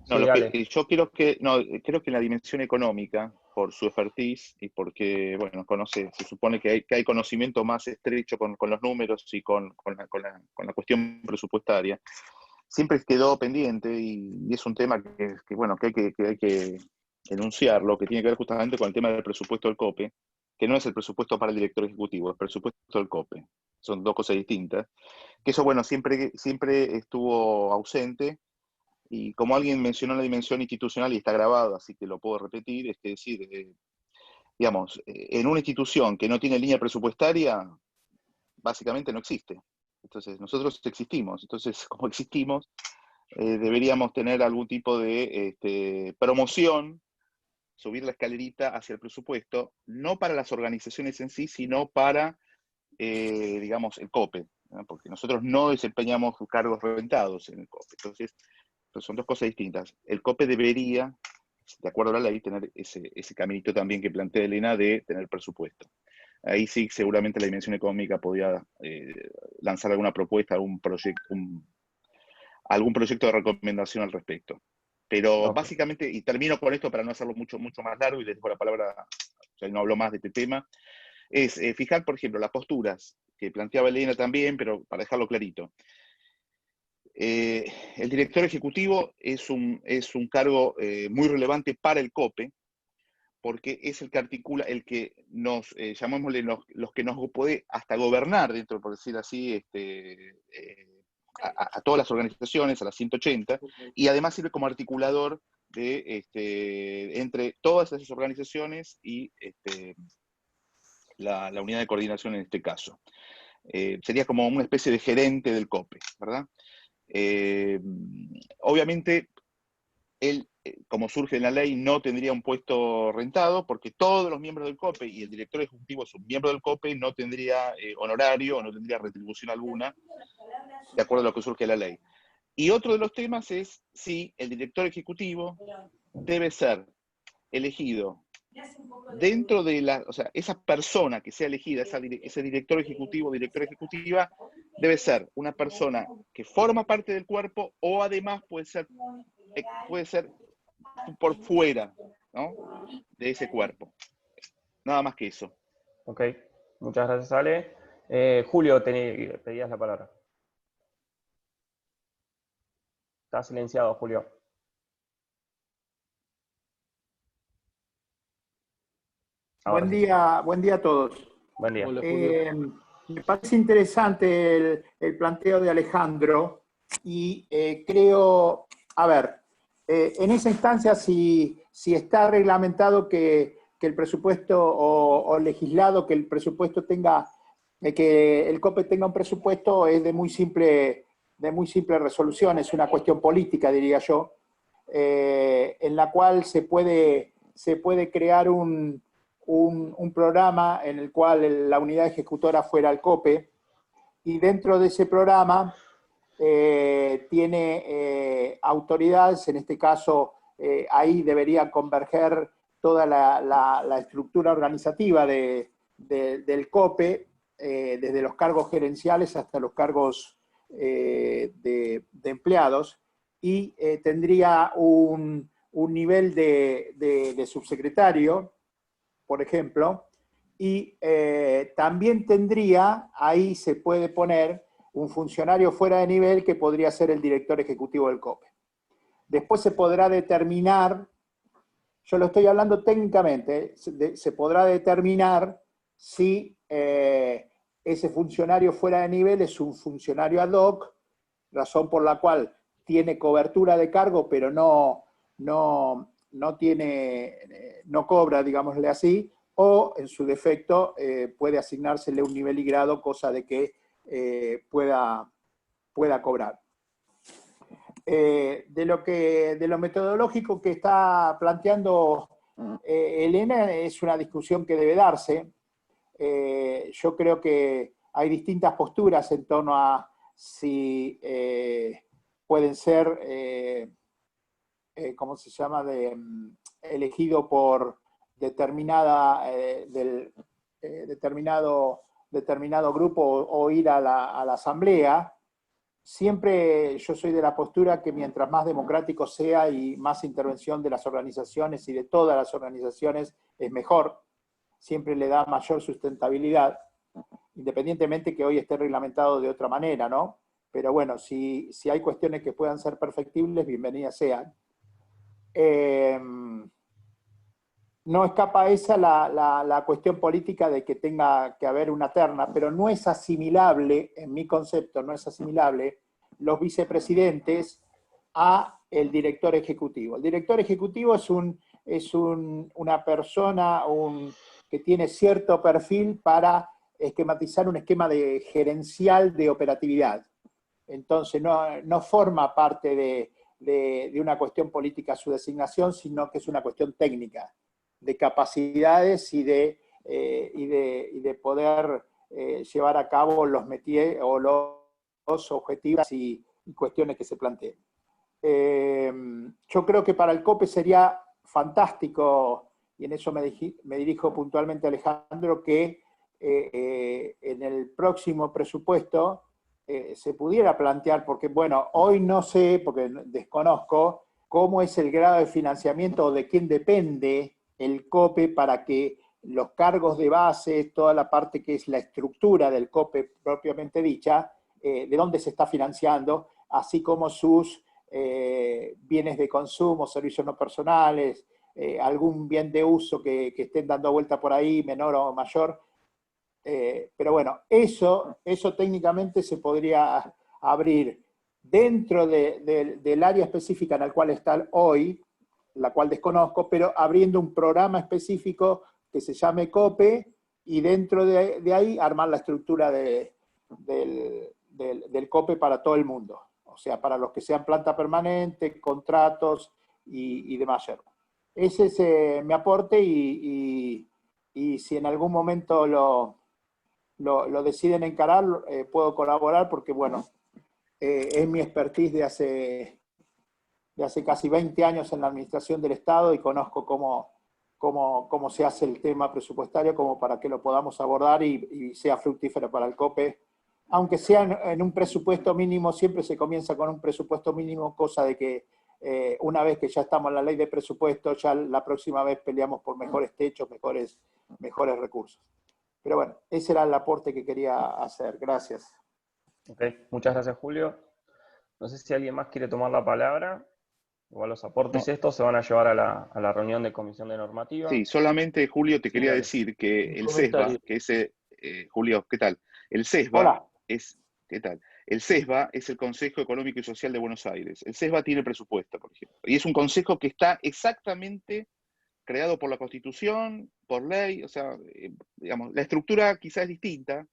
S2: No,
S1: Sí, Ale.
S2: yo creo que en la dimensión económica, por su expertise y porque, bueno, se supone que hay conocimiento más estrecho con los números y con la cuestión presupuestaria, siempre quedó pendiente y es un tema que hay que enunciarlo, que tiene que ver justamente con el tema del presupuesto del COPE, que no es el presupuesto para el director ejecutivo, es el presupuesto del COPE. Son dos cosas distintas. Que eso, bueno, siempre estuvo ausente. Y como alguien mencionó la dimensión institucional y está grabado, así que lo puedo repetir, es decir, digamos, en una institución que no tiene línea presupuestaria, básicamente no existe. Entonces, nosotros existimos. Entonces, como existimos, deberíamos tener algún tipo de promoción, subir la escalerita hacia el presupuesto, no para las organizaciones en sí, sino para, digamos, el COPE, ¿no? Porque nosotros no desempeñamos cargos rentados en el COPE. Entonces, son dos cosas distintas. El COPE debería, de acuerdo a la ley, tener ese caminito también que plantea Elena de tener presupuesto. Ahí sí, seguramente la dimensión económica podía lanzar alguna propuesta, algún proyecto de recomendación al respecto. Pero
S1: Okay.
S2: básicamente, y termino con esto para no hacerlo mucho más largo y les dejo la palabra, ya no hablo más de este tema, es fijar, por ejemplo, las posturas que planteaba Elena también, pero para dejarlo clarito. El director ejecutivo es un cargo muy relevante para el COPE, porque es el que articula, el que nos, llamémosle, los que nos puede hasta gobernar dentro, por decir así, a todas las organizaciones, a las 180, y además sirve como articulador entre todas esas organizaciones y la unidad de coordinación en este caso. sería como una especie de gerente del COPE, ¿verdad? Obviamente, él, como surge en la ley, no tendría un puesto rentado, porque todos los miembros del COPE, y el director ejecutivo es un miembro del COPE, no tendría honorario o no tendría retribución alguna, de acuerdo a lo que surge en la ley. Y otro de los temas es si el director ejecutivo debe ser elegido dentro de la, o sea, esa persona que sea elegida, ese director ejecutivo, directora ejecutiva, debe ser una persona que forma parte del cuerpo o además puede ser por fuera, ¿no?, de ese cuerpo. Nada más que eso.
S1: Ok, muchas gracias, Ale. Julio, pedías la palabra. Está silenciado, Julio. Ahora sí.
S6: Buen día a todos.
S1: Buen día.
S4: Hola, Julio.
S6: Me parece interesante el planteo de Alejandro y creo, a ver, en esa instancia si está reglamentado que el presupuesto o legislado que el presupuesto tenga, que el COPE tenga un presupuesto, es de muy simple resolución, es una cuestión política, diría yo, en la cual se puede crear un programa en el cual la unidad ejecutora fuera el COPE, y dentro de ese programa tiene autoridades, en este caso ahí debería converger toda la estructura organizativa del COPE, desde los cargos gerenciales hasta los cargos de empleados, y tendría un nivel de subsecretario, por ejemplo, y también tendría, ahí se puede poner un funcionario fuera de nivel que podría ser el director ejecutivo del COPE. Después se podrá determinar, yo lo estoy hablando técnicamente, se podrá determinar si ese funcionario fuera de nivel es un funcionario ad hoc, razón por la cual tiene cobertura de cargo, pero no cobra, digámosle así, o en su defecto puede asignársele un nivel y grado, cosa de que pueda cobrar. De lo metodológico que está planteando Elena, es una discusión que debe darse. Yo creo que hay distintas posturas en torno a si pueden ser, ¿cómo se llama?, elegido por determinado grupo o ir a la asamblea. Siempre yo soy de la postura que mientras más democrático sea y más intervención de las organizaciones y de todas las organizaciones es mejor. Siempre le da mayor sustentabilidad, independientemente que hoy esté reglamentado de otra manera, ¿no? Pero bueno, si hay cuestiones que puedan ser perfectibles, bienvenidas sean. No escapa esa la cuestión política de que tenga que haber una terna, pero no es asimilable, en mi concepto, no es asimilable los vicepresidentes a el director ejecutivo. El director ejecutivo es una persona que tiene cierto perfil para esquematizar un esquema gerencial de operatividad. Entonces no forma parte de una cuestión política su designación, sino que es una cuestión técnica, de capacidades y de poder llevar a cabo los métiers o los objetivos y cuestiones que se planteen. Yo creo que para el COPE sería fantástico, y en eso me dirijo puntualmente a Alejandro, que en el próximo presupuesto se pudiera plantear, porque bueno, hoy no sé, porque desconozco, cómo es el grado de financiamiento o de quién depende el COPE para que los cargos de base, toda la parte que es la estructura del COPE propiamente dicha, de dónde se está financiando, así como sus bienes de consumo, servicios no personales, algún bien de uso que estén dando vuelta por ahí, menor o mayor. Pero bueno, eso técnicamente se podría abrir dentro del área específica en la cual está hoy, la cual desconozco, pero abriendo un programa específico que se llame COPE, y dentro de ahí armar la estructura de del COPE para todo el mundo. O sea, para los que sean planta permanente, contratos y demás yerba. Ese es mi aporte y si en algún momento lo deciden encarar, puedo colaborar porque, bueno, es mi expertise de hace casi 20 años en la administración del Estado y conozco cómo se hace el tema presupuestario como para que lo podamos abordar y sea fructífero para el COPE. Aunque sea en un presupuesto mínimo, siempre se comienza con un presupuesto mínimo, cosa de que una vez que ya estamos en la ley de presupuesto, ya la próxima vez peleamos por mejores techos, mejores recursos. Pero bueno, ese era el aporte que quería hacer. Gracias.
S1: Ok, muchas gracias, Julio. No sé si alguien más quiere tomar la palabra. Igual los aportes estos se van a llevar a la reunión de comisión de normativa.
S2: Sí, solamente, Julio, te quería
S1: dale.
S2: decir que el
S4: comentario.
S2: CESBA, que ese, Julio, ¿qué tal? El CESBA
S6: Hola.
S2: ¿qué tal? El CESBA es el Consejo Económico y Social de Buenos Aires. El CESBA tiene presupuesto, por ejemplo. Y es un consejo que está exactamente creado por la Constitución, por ley, o sea, digamos, la estructura quizás es distinta,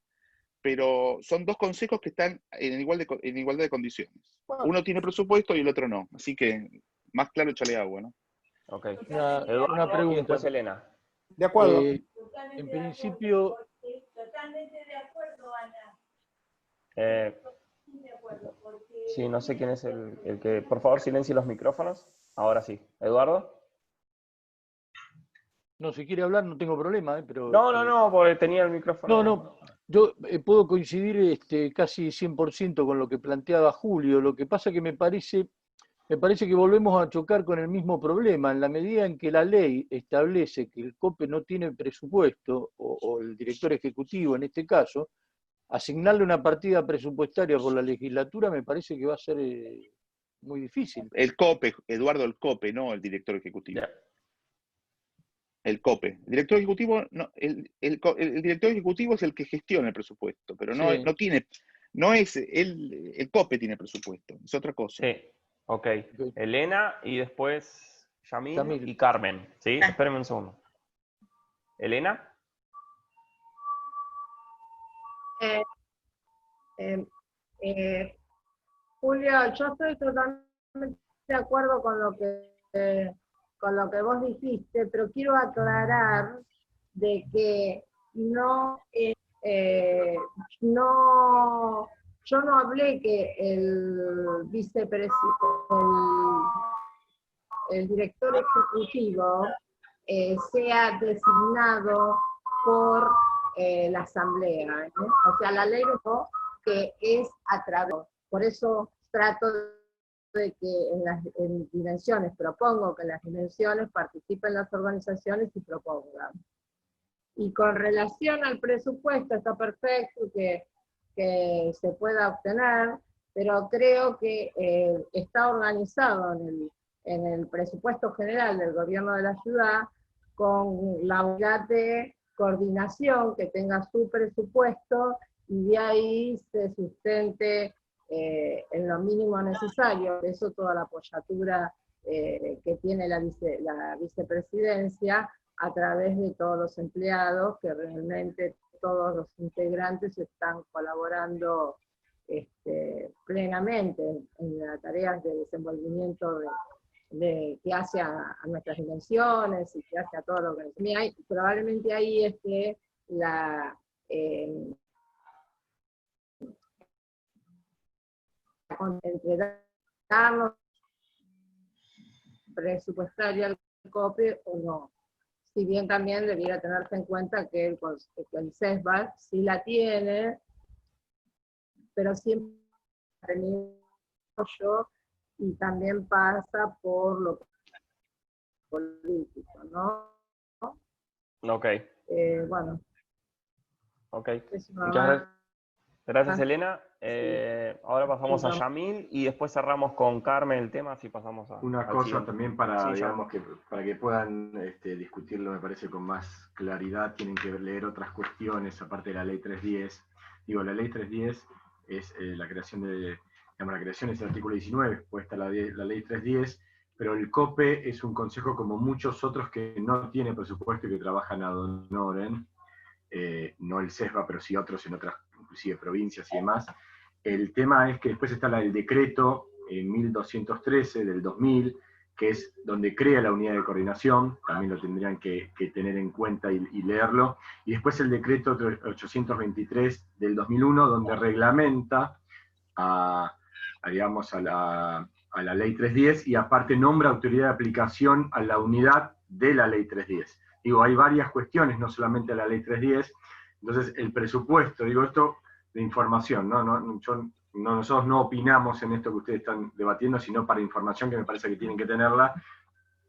S2: pero son dos consejos que están en igualdad de condiciones. Uno tiene presupuesto y el otro no. Así que, más claro, échale agua, ¿no?
S1: Ok.
S4: Una
S1: Eduardo y
S4: pregunta.
S1: después Elena.
S6: De acuerdo.
S4: En principio,
S7: Totalmente de acuerdo, Ana.
S1: Sí, no sé quién es el que... Por favor, silencie los micrófonos. Ahora sí. ¿Eduardo?
S4: no, si quiere hablar no tengo problema, pero...
S1: No, porque tenía el micrófono.
S4: No, yo puedo coincidir casi 100% con lo que planteaba Julio. Lo que pasa que me parece que volvemos a chocar con el mismo problema. En la medida en que la ley establece que el COPE no tiene presupuesto, o el director ejecutivo en este caso, asignarle una partida presupuestaria por la legislatura me parece que va a ser muy difícil.
S2: El COPE, Eduardo, el COPE, no el director ejecutivo.
S1: Ya.
S2: El COPE. El director ejecutivo, no, el director ejecutivo es el que gestiona el presupuesto, pero no,
S4: Sí.
S2: no es, el COPE tiene presupuesto, es otra cosa.
S1: Sí, ok. Elena y después
S4: Yamil.
S1: y Carmen. ¿Sí? Espérenme un segundo. ¿Elena?
S3: Julio, yo estoy totalmente de acuerdo con lo que vos dijiste, pero quiero aclarar de que yo no hablé que el el director ejecutivo sea designado por la asamblea, ¿eh? O sea, la ley dijo que es a través. Por eso trato de que en dimensiones propongo que en las dimensiones participen las organizaciones y propongan. Y con relación al presupuesto está perfecto que se pueda obtener, pero creo que está organizado en el presupuesto general del gobierno de la ciudad con la unidad de coordinación que tenga su presupuesto y de ahí se sustente en lo mínimo necesario. Por eso toda la apoyatura que tiene la vicepresidencia a través de todos los empleados, que realmente todos los integrantes están colaborando plenamente en las tareas de desenvolvimiento que hace a nuestras dimensiones y que hace a todo lo que... Probablemente ahí es que entregarnos presupuestaria al COPE o no. Si bien también debiera tenerse en cuenta que el CESBA sí la tiene, pero siempre ha tenido yo y también pasa por lo político, ¿no?
S1: Ok.
S3: Bueno.
S1: Ok. Muchas gracias, Elena. Ahora pasamos a Yamil y después cerramos con Carmen el tema, así pasamos a...
S5: Una cosa
S1: siguiente.
S5: también para,
S1: Sí,
S5: digamos, para que puedan discutirlo, me parece, con más claridad, tienen que leer otras cuestiones, aparte de la ley 310. Digo, la ley 310 es la creación la creación es el artículo 19, después está la ley 310, pero el COPE es un consejo como muchos otros que no tiene presupuesto y que trabajan ad honorem, no el CESBA, pero sí otros en otras inclusive provincias y demás. El tema es que después está el decreto 1213 del 2000, que es donde crea la unidad de coordinación, también lo tendrían que tener en cuenta y leerlo, y después el decreto 823 del 2001, donde reglamenta digamos, a la ley 310, y aparte nombra autoridad de aplicación a la unidad de la ley 310. Digo, hay varias cuestiones, no solamente a la ley 310, entonces el presupuesto, digo esto de información, nosotros no opinamos en esto que ustedes están debatiendo, sino para información que me parece que tienen que tenerla.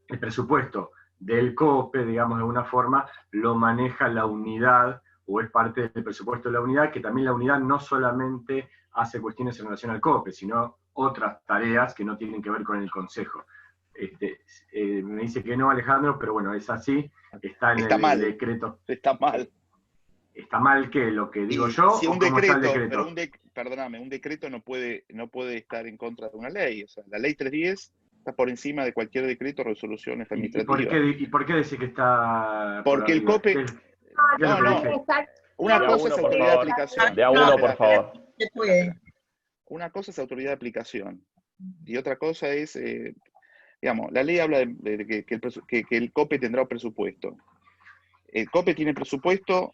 S5: El presupuesto del COPE, digamos de alguna forma, lo maneja la unidad, o es parte del presupuesto de la unidad, que también la unidad no solamente hace cuestiones en relación al COPE, sino otras tareas que no tienen que ver con el Consejo. Me dice que no, Alejandro, pero bueno, es así, está en el decreto.
S2: Está mal.
S5: ¿Está mal que lo que digo yo?
S2: Si un
S5: ¿o cómo está el
S2: decreto,
S5: decreto?
S2: perdóname, un decreto no puede estar en contra de una ley. O sea, la ley 310 está por encima de cualquier decreto o resolución administrativa.
S5: ¿Y por qué decís que está por
S2: Porque el
S5: arriba?
S2: COPE... No. Una cosa es autoridad de aplicación.
S1: De a uno, por favor.
S2: Una cosa es autoridad de aplicación. Y otra cosa es, digamos, la ley habla de que el COPE tendrá un presupuesto. El COPE tiene presupuesto,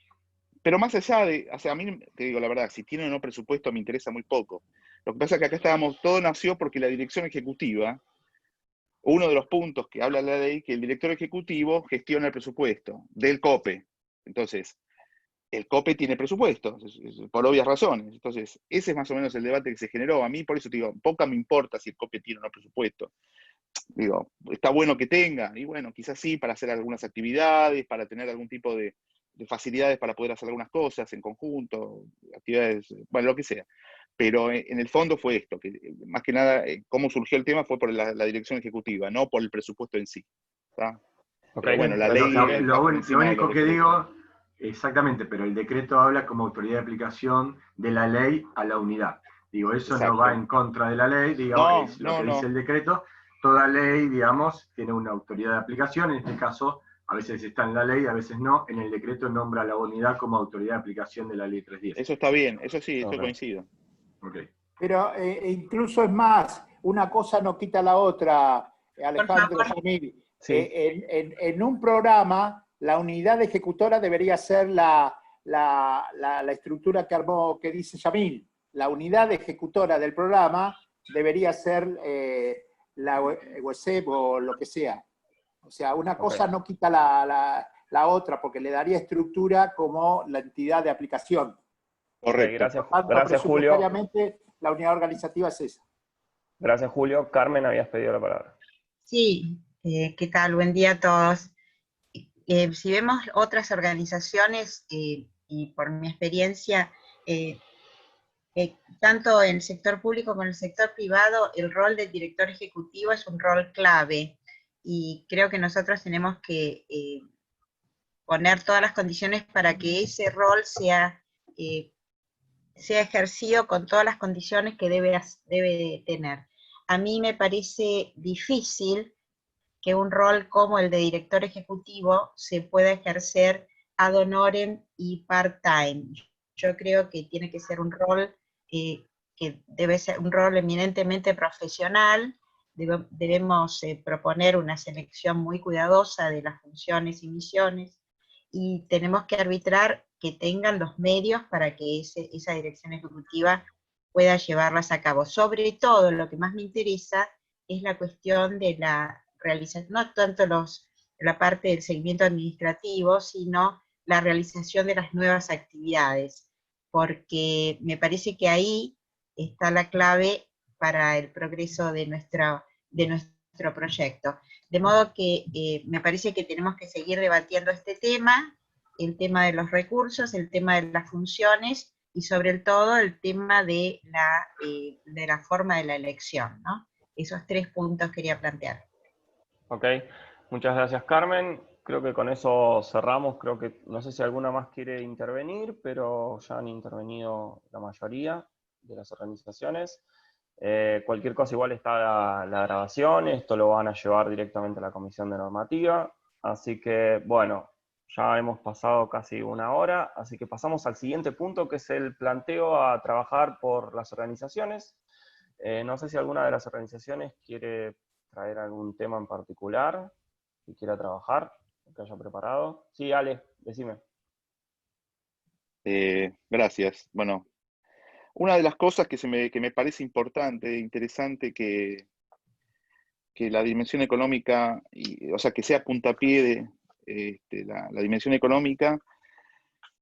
S2: pero más allá de, o sea, a mí, te digo la verdad, si tiene o no presupuesto me interesa muy poco. Lo que pasa es que acá todo nació porque la dirección ejecutiva, uno de los puntos que habla la ley, que el director ejecutivo gestiona el presupuesto del COPE. Entonces, el COPE tiene presupuesto, por obvias razones. Entonces, ese es más o menos el debate que se generó. A mí, por eso te digo, poca me importa si el COPE tiene o no presupuesto. Digo, está bueno que tenga, y bueno, quizás sí, para hacer algunas actividades, para tener algún tipo de facilidades para poder hacer algunas cosas en conjunto, actividades, bueno, lo que sea. Pero en el fondo fue esto, que más que nada, cómo surgió el tema fue por la dirección ejecutiva, no por el presupuesto en sí. ¿Está?
S1: Okay.
S2: Pero bueno, la ley...
S5: Lo único que digo, exactamente, pero el decreto habla como autoridad de aplicación de la ley a la unidad. Digo, eso
S2: Exacto.
S5: no va en contra de la ley, digamos, es lo que dice el decreto. Toda ley, digamos, tiene una autoridad de aplicación, en este caso, a veces está en la ley, a veces no. En el decreto nombra a la unidad como autoridad de aplicación de la ley 310.
S2: Eso está bien, eso sí, eso coincido.
S5: Okay.
S6: Pero incluso es más, una cosa no quita la otra, Alejandro Yamil.
S1: Sí.
S6: En un programa, la unidad ejecutora debería ser la estructura que dice Yamil. La unidad ejecutora del programa debería ser la UESEP o lo que sea. O sea, una cosa no quita la otra, porque le daría estructura como la entidad de aplicación.
S2: Correcto.
S1: Gracias, Julio.
S6: La unidad organizativa es esa.
S1: Gracias, Julio. Carmen, habías pedido la palabra.
S8: Sí, ¿qué tal? Buen día a todos. Si vemos otras organizaciones, y por mi experiencia, tanto en el sector público como en el sector privado, el rol del director ejecutivo es un rol clave, y creo que nosotros tenemos que poner todas las condiciones para que ese rol sea ejercido con todas las condiciones que debe tener. A mí me parece difícil que un rol como el de director ejecutivo se pueda ejercer ad honorem y part-time. Yo creo que tiene que ser un rol que debe ser un rol eminentemente profesional. Debemos proponer una selección muy cuidadosa de las funciones y misiones, y tenemos que arbitrar que tengan los medios para que esa dirección ejecutiva pueda llevarlas a cabo. Sobre todo, lo que más me interesa es la cuestión de la realización, no tanto la parte del seguimiento administrativo, sino la realización de las nuevas actividades, porque me parece que ahí está la clave para el progreso de nuestro proyecto. De modo que me parece que tenemos que seguir debatiendo este tema, el tema de los recursos, el tema de las funciones, y sobre todo el tema de la forma de la elección, ¿no? Esos 3 puntos quería plantear.
S1: Ok, muchas gracias, Carmen. Creo que con eso cerramos. Creo que, no sé si alguna más quiere intervenir, pero ya han intervenido la mayoría de las organizaciones. Cualquier cosa, igual está la grabación, esto lo van a llevar directamente a la Comisión de Normativa. Así que, bueno, ya hemos pasado casi una hora, así que pasamos al siguiente punto, que es el planteo a trabajar por las organizaciones. No sé si alguna de las organizaciones quiere traer algún tema en particular que quiera trabajar, que haya preparado. Sí, Ale, decime.
S2: Gracias. Bueno, una de las cosas que me parece importante, interesante, que la dimensión económica, o sea, que sea puntapié de la dimensión económica,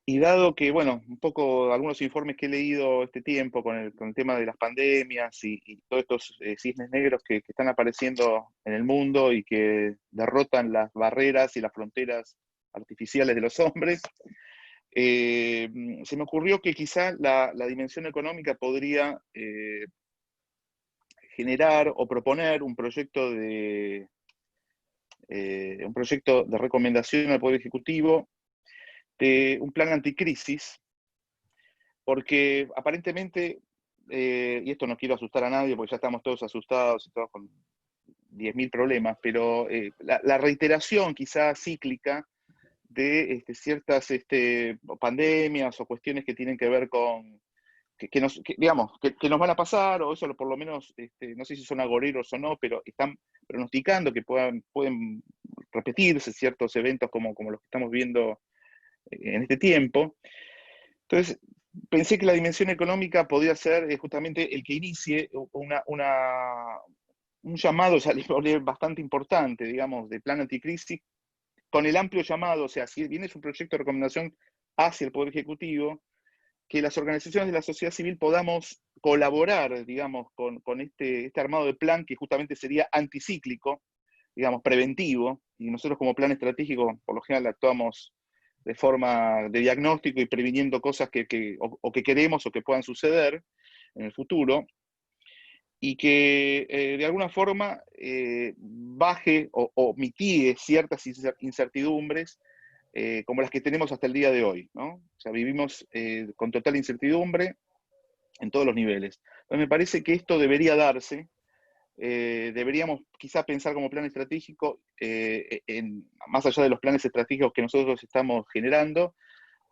S2: y dado que, bueno, un poco algunos informes que he leído este tiempo con el tema de las pandemias y todos estos cisnes negros que están apareciendo en el mundo y que derrotan las barreras y las fronteras artificiales de los hombres, se me ocurrió que quizá la dimensión económica podría generar o proponer un proyecto de recomendación al Poder Ejecutivo de un plan anticrisis, porque aparentemente, y esto no quiero asustar a nadie porque ya estamos todos asustados y todos con 10.000 problemas, pero la reiteración quizá cíclica de ciertas pandemias o cuestiones que tienen que ver con, digamos, que nos van a pasar, o eso por lo menos, no sé si son agoreros o no, pero están pronosticando que pueden repetirse ciertos eventos como los que estamos viendo en este tiempo. Entonces, pensé que la dimensión económica podía ser justamente el que inicie un llamado bastante importante, digamos, de plan anticrisis, con el amplio llamado, o sea, si bien es un proyecto de recomendación hacia el Poder Ejecutivo, que las organizaciones de la sociedad civil podamos colaborar, digamos, con este armado de plan que justamente sería anticíclico, digamos, preventivo, y nosotros como plan estratégico, por lo general, actuamos de forma de diagnóstico y previniendo cosas que queremos o que puedan suceder en el futuro, y que de alguna forma baje o mitigue ciertas incertidumbres como las que tenemos hasta el día de hoy, ¿no? O sea, vivimos con total incertidumbre en todos los niveles. Entonces me parece que esto debería darse, deberíamos quizá pensar como plan estratégico, más allá de los planes estratégicos que nosotros estamos generando,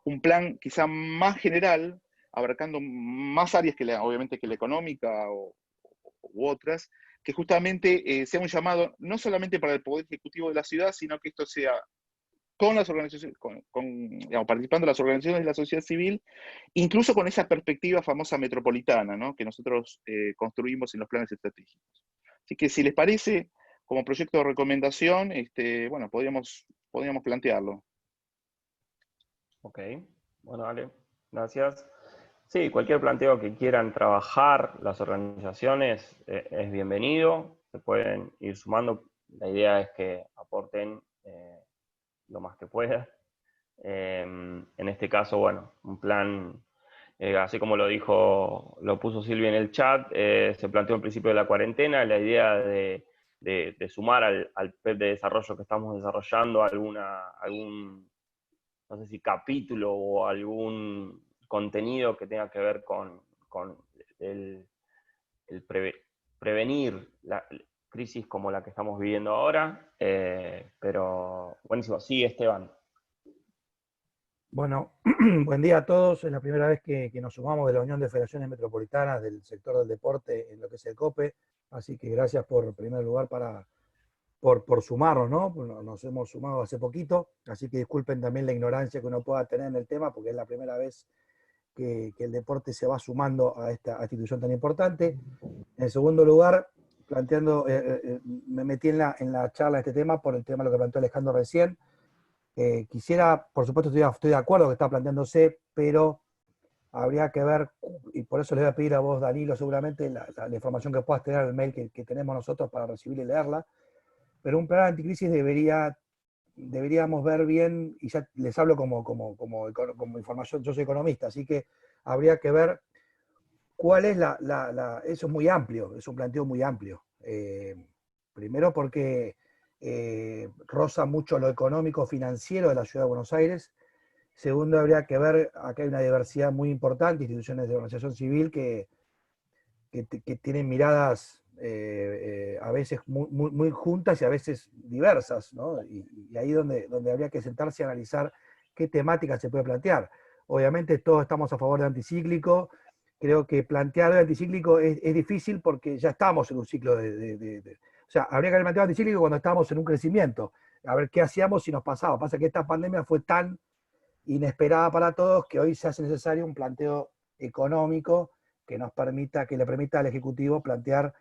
S2: un plan quizá más general, abarcando más áreas obviamente que la económica u otras, que justamente sea un llamado no solamente para el Poder Ejecutivo de la ciudad, sino que esto sea con las organizaciones, digamos, participando las organizaciones de la sociedad civil, incluso con esa perspectiva famosa metropolitana, ¿no?, que nosotros construimos en los planes estratégicos. Así que si les parece, como proyecto de recomendación, bueno, podríamos plantearlo.
S1: Ok, bueno, Ale, gracias. Sí, cualquier planteo que quieran trabajar las organizaciones es bienvenido, se pueden ir sumando. La idea es que aporten lo más que puedan. En este caso, bueno, un plan, así como lo puso Silvia en el chat, se planteó al principio de la cuarentena la idea de sumar al PEP de desarrollo que estamos desarrollando algún, no sé si capítulo o algún contenido que tenga que ver con el prevenir la crisis como la que estamos viviendo ahora, pero buenísimo. Sí, Esteban.
S9: Bueno, buen día a todos. Es la primera vez que nos sumamos de la Unión de Federaciones Metropolitanas del sector del deporte en lo que es el COPE, así que gracias en primer lugar por sumarnos, ¿no? Nos hemos sumado hace poquito, así que disculpen también la ignorancia que uno pueda tener en el tema, porque es la primera vez que el deporte se va sumando a esta institución tan importante. En segundo lugar, me metí en la charla de este tema por el tema de lo que planteó Alejandro recién. Quisiera, por supuesto, estoy de acuerdo que está planteándose, pero habría que ver, y por eso le voy a pedir a vos, Danilo, seguramente la información que puedas tener, el mail que tenemos nosotros para recibir y leerla, pero un plan anticrisis deberíamos ver bien, y ya les hablo como información, yo soy economista, así que habría que ver cuál es eso es muy amplio, es un planteo muy amplio. Primero porque roza mucho lo económico financiero de la Ciudad de Buenos Aires. Segundo, habría que ver, acá hay una diversidad muy importante, instituciones de organización civil que tienen miradas a veces muy juntas y a veces diversas, ¿no? Y ahí donde habría que sentarse y analizar qué temática se puede plantear. Obviamente todos estamos a favor de anticíclico. Creo que plantear el anticíclico es difícil porque ya estamos en un ciclo o sea, habría que haber planteado anticíclico cuando estábamos en un crecimiento. A ver qué hacíamos si nos pasaba. Pasa que esta pandemia fue tan inesperada para todos que hoy se hace necesario un planteo económico que le permita al Ejecutivo plantear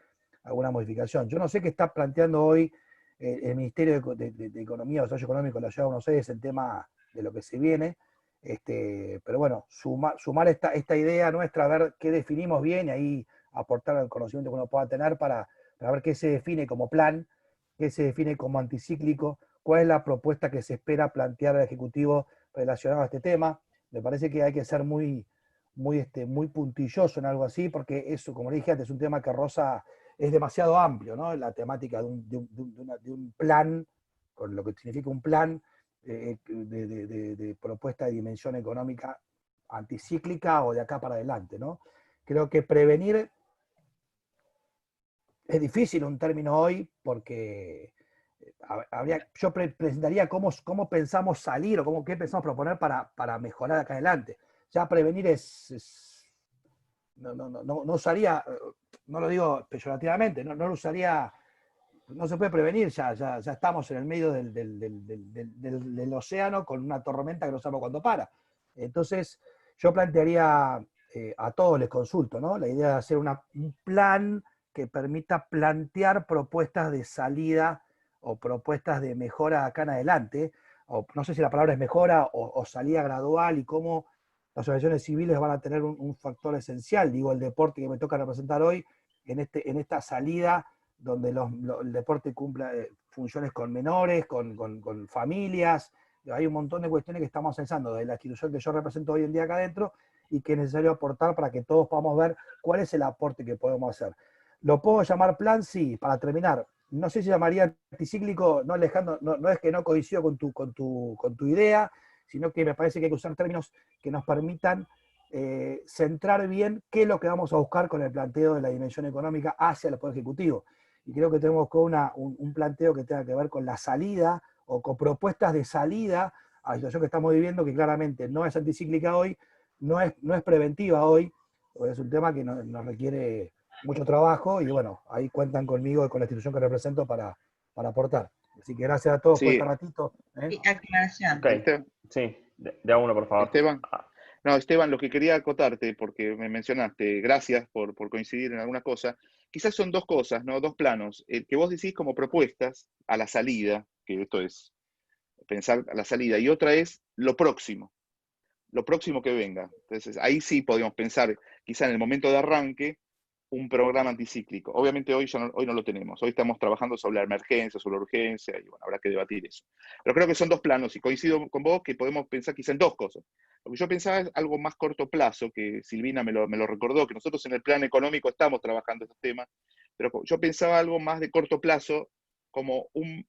S9: alguna modificación. Yo no sé qué está planteando hoy el Ministerio de Economía o Desarrollo Económico de la Ciudad de Buenos Aires en tema de lo que se viene, pero bueno, sumar esta idea nuestra, a ver qué definimos bien y ahí aportar el conocimiento que uno pueda tener para ver qué se define como plan, qué se define como anticíclico, cuál es la propuesta que se espera plantear al Ejecutivo relacionado a este tema. Me parece que hay que ser muy puntilloso en algo así, porque eso, como le dije antes, es un tema que roza, es demasiado amplio, ¿no? La temática de un plan, con lo que significa un plan de propuesta de dimensión económica anticíclica o de acá para adelante, ¿no? Creo que prevenir es difícil un término hoy porque yo presentaría cómo pensamos salir o qué pensamos proponer para mejorar acá adelante. Ya prevenir no usaría, no lo digo peyorativamente, no lo usaría, no se puede prevenir, ya estamos en el medio del océano con una tormenta que no sabemos cuándo para. Entonces, yo plantearía, a todos les consulto, ¿no? La idea de hacer un plan que permita plantear propuestas de salida o propuestas de mejora acá en adelante, o no sé si la palabra es mejora o salida gradual, y cómo las organizaciones civiles van a tener un factor esencial, digo, el deporte que me toca representar hoy, en esta salida donde el deporte cumple funciones con menores, con familias. Hay un montón de cuestiones que estamos pensando de la institución que yo represento hoy en día acá adentro y que es necesario aportar para que todos podamos ver cuál es el aporte que podemos hacer. ¿Lo puedo llamar plan? Sí. Para terminar, no sé si llamaría anticíclico, no, Alejandro, no es que no coincido con tu idea, sino que me parece que hay que usar términos que nos permitan centrar bien qué es lo que vamos a buscar con el planteo de la dimensión económica hacia el Poder Ejecutivo. Y creo que tenemos un planteo que tenga que ver con la salida o con propuestas de salida a la situación que estamos viviendo, que claramente no es anticíclica hoy, no es preventiva hoy, es un tema que nos requiere mucho trabajo, y bueno, ahí cuentan conmigo y con la institución que represento para aportar. Así que gracias a todos por este ratito.
S8: Sí, aclaración.
S1: Okay. Sí, de a uno, por favor.
S2: Esteban. No, Esteban, lo que quería acotarte, porque me mencionaste, gracias por coincidir en alguna cosa, quizás son dos cosas, ¿no? Dos planos. El que vos decís como propuestas a la salida, que esto es pensar a la salida, y otra es lo próximo que venga. Entonces, ahí sí podemos pensar, quizá en el momento de arranque, un programa anticíclico. Obviamente hoy no lo tenemos. Hoy estamos trabajando sobre la emergencia, sobre la urgencia, y bueno, habrá que debatir eso. Pero creo que son dos planos, y coincido con vos que podemos pensar quizá en dos cosas. Lo que yo pensaba es algo más corto plazo, que Silvina me lo recordó, que nosotros en el plan económico estamos trabajando estos temas, pero yo pensaba algo más de corto plazo, como un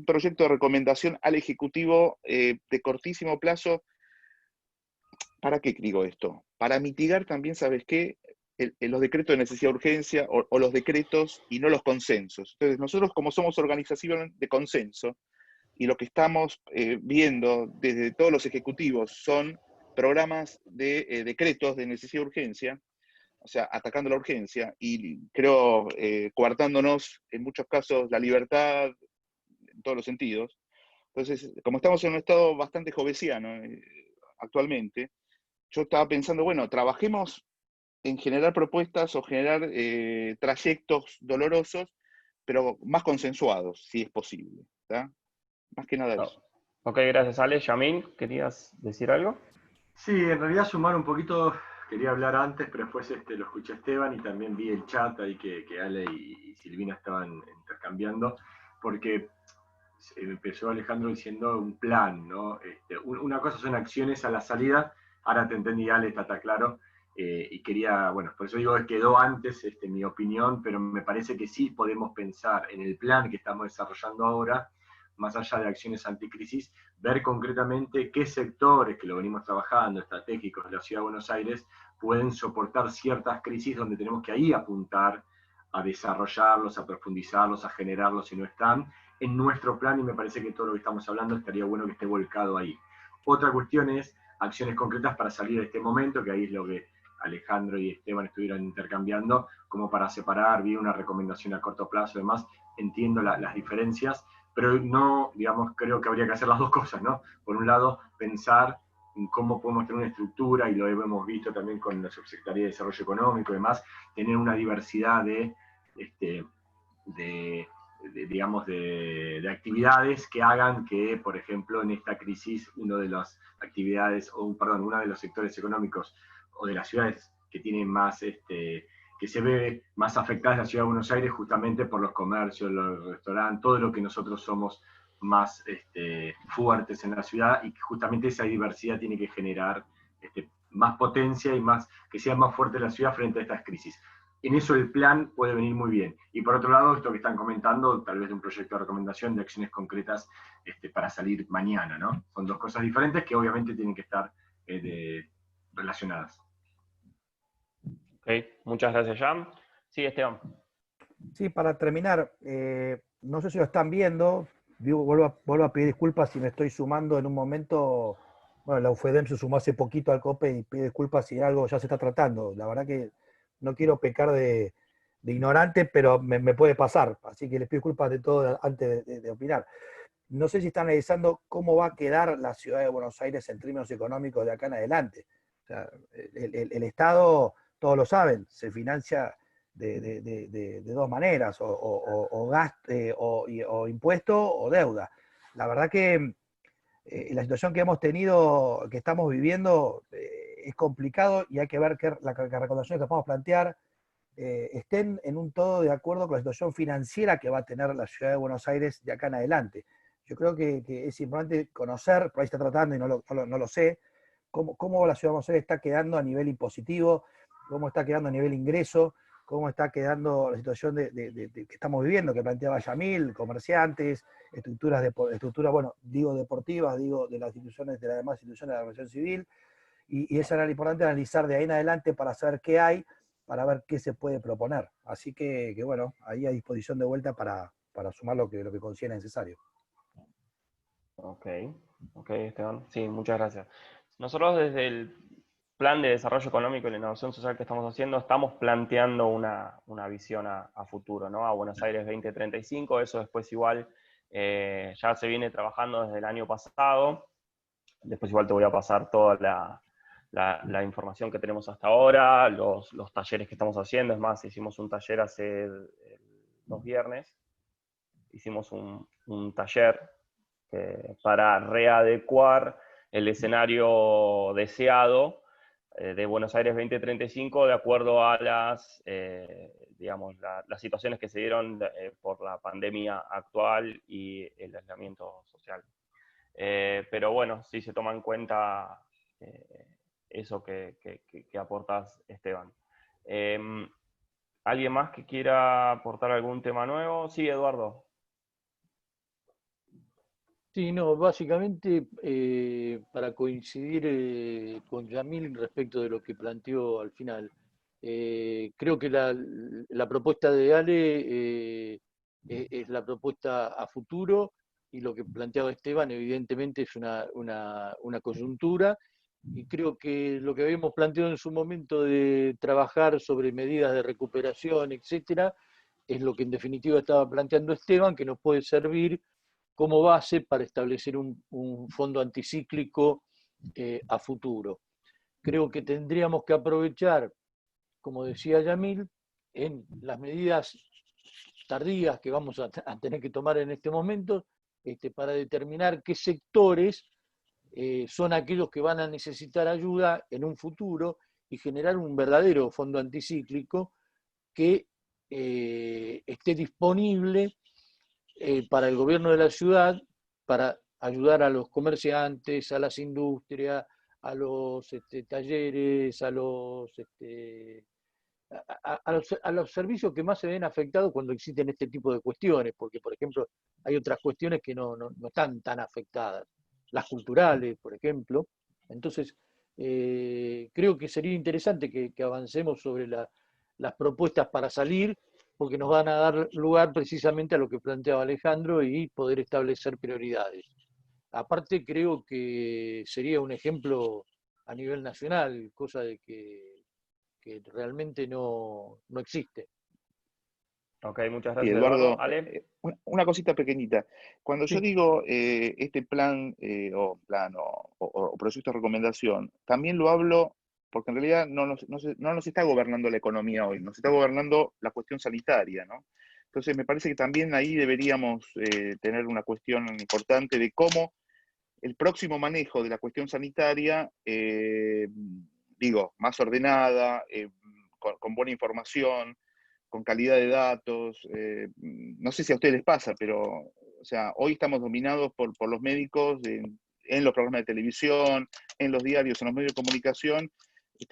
S2: proyecto de recomendación al Ejecutivo de cortísimo plazo. ¿Para qué digo esto? Para mitigar también, ¿sabes qué? Los decretos de necesidad de urgencia o los decretos y no los consensos. Entonces, nosotros como somos organización de consenso y lo que estamos viendo desde todos los ejecutivos son programas de decretos de necesidad de urgencia, o sea, atacando la urgencia y creo coartándonos en muchos casos la libertad en todos los sentidos. Entonces, como estamos en un estado bastante jovesiano actualmente, yo estaba pensando, bueno, trabajemos en generar propuestas o generar trayectos dolorosos, pero más consensuados, si es posible. ¿Tá? Más que nada eso.
S1: Ok, gracias, Ale. Yamín, ¿querías decir algo?
S5: Sí, en realidad sumar un poquito, quería hablar antes, pero después lo escuché a Esteban y también vi el chat ahí que Ale y Silvina estaban intercambiando, porque empezó Alejandro diciendo un plan, ¿no? Una cosa son acciones a la salida, ahora te entendí, Ale, está claro, y quería, bueno, por eso digo que quedó antes mi opinión, pero me parece que sí podemos pensar en el plan que estamos desarrollando ahora, más allá de acciones anticrisis, ver concretamente qué sectores que lo venimos trabajando, estratégicos de la Ciudad de Buenos Aires, pueden soportar ciertas crisis donde tenemos que ahí apuntar a desarrollarlos, a profundizarlos, a generarlos si no están en nuestro plan, y me parece que todo lo que estamos hablando estaría bueno que esté volcado ahí. Otra cuestión es acciones concretas para salir de este momento, que ahí es lo que Alejandro y Esteban estuvieron intercambiando, como para separar, vi una recomendación a corto plazo, además entiendo las diferencias, pero no, digamos, creo que habría que hacer las dos cosas, ¿no? Por un lado, pensar en cómo podemos tener una estructura, y lo hemos visto también con la Subsecretaría de Desarrollo Económico y demás, tener una diversidad de actividades que hagan que, por ejemplo, en esta crisis, una de las actividades, uno de los sectores económicos o de las ciudades que tienen más, que se ve más afectadas, la ciudad de Buenos Aires, justamente por los comercios, los restaurantes, todo lo que nosotros somos más fuertes en la ciudad, y que justamente esa diversidad tiene que generar más potencia y más, que sea más fuerte la ciudad frente a estas crisis. En eso el plan puede venir muy bien. Y por otro lado, esto que están comentando, tal vez de un proyecto de recomendación de acciones concretas para salir mañana, ¿no? Son dos cosas diferentes que obviamente tienen que estar relacionadas.
S1: Ok, muchas gracias, Jan. Sí, Esteban.
S9: Sí, para terminar, no sé si lo están viendo, vuelvo a pedir disculpas si me estoy sumando en un momento. Bueno, la UFEDEM se sumó hace poquito al COPE y pido disculpas si algo ya se está tratando. La verdad que no quiero pecar de ignorante, pero me puede pasar. Así que les pido disculpas de todo antes de opinar. No sé si están analizando cómo va a quedar la ciudad de Buenos Aires en términos económicos de acá en adelante. O sea, el Estado, todos lo saben, se financia de dos maneras, o impuesto o deuda. La verdad que la situación que hemos tenido, que estamos viviendo, es complicado, y hay que ver que las recomendaciones que podemos plantear estén en un todo de acuerdo con la situación financiera que va a tener la ciudad de Buenos Aires de acá en adelante. Yo creo que es importante conocer, por ahí está tratando y no lo sé, cómo la ciudad de Buenos Aires está quedando a nivel impositivo, cómo está quedando a nivel ingreso, cómo está quedando la situación que estamos viviendo, que planteaba Yamil, comerciantes, estructuras, bueno, digo deportivas, digo de las instituciones, de las demás instituciones de la organización civil, y eso era importante analizar de ahí en adelante para saber qué hay, para ver qué se puede proponer. Así que bueno, ahí a disposición de vuelta para sumar lo que considere necesario.
S1: Ok, Esteban. Sí, muchas gracias. Nosotros desde el Plan de Desarrollo Económico y la Innovación Social que estamos haciendo, estamos planteando una visión a futuro, ¿no? A Buenos Aires 2035, eso después igual ya se viene trabajando desde el año pasado. Después igual te voy a pasar toda la información que tenemos hasta ahora, los talleres que estamos haciendo. Es más, hicimos un taller hace 2 viernes, hicimos un taller para readecuar el escenario deseado de Buenos Aires 2035 de acuerdo a las situaciones que se dieron por la pandemia actual y el aislamiento social. Pero bueno, sí se toma en cuenta eso que aportás, Esteban. ¿Alguien más que quiera aportar algún tema nuevo? Sí, Eduardo.
S4: Sí, no, básicamente para coincidir con Yamil respecto de lo que planteó al final, creo que la propuesta de Ale es la propuesta a futuro, y lo que planteaba Esteban evidentemente es una coyuntura, y creo que lo que habíamos planteado en su momento de trabajar sobre medidas de recuperación, etcétera, es lo que en definitiva estaba planteando Esteban, que nos puede servir como base para establecer un fondo anticíclico a futuro. Creo que tendríamos que aprovechar, como decía Yamil, en las medidas tardías que vamos a tener que tomar en este momento, para determinar qué sectores son aquellos que van a necesitar ayuda en un futuro, y generar un verdadero fondo anticíclico que esté disponible para el gobierno de la ciudad, para ayudar a los comerciantes, a las industrias, a los talleres, a los servicios que más se ven afectados cuando existen este tipo de cuestiones, porque, por ejemplo, hay otras cuestiones que no están tan afectadas, las culturales, por ejemplo. Entonces, Creo que sería interesante que avancemos sobre las propuestas para salir, porque nos van a dar lugar precisamente a lo que planteaba Alejandro y poder establecer prioridades. Aparte, creo que sería un ejemplo a nivel nacional, cosa de que realmente no existe.
S1: Ok, muchas
S2: Sí,
S1: gracias,
S2: Eduardo,
S1: Eduardo. Ale.
S2: una cosita pequeñita. Cuando yo
S4: Sí.
S2: digo este plan, o proyecto de recomendación, también lo hablo porque en realidad no nos está gobernando la economía hoy, nos está gobernando la cuestión sanitaria, ¿no? Entonces me parece que también ahí deberíamos tener una cuestión importante de cómo el próximo manejo de la cuestión sanitaria, más ordenada, con buena información, con calidad de datos. No sé si a ustedes les pasa, pero o sea, hoy estamos dominados por los médicos en los programas de televisión, en los diarios, en los medios de comunicación,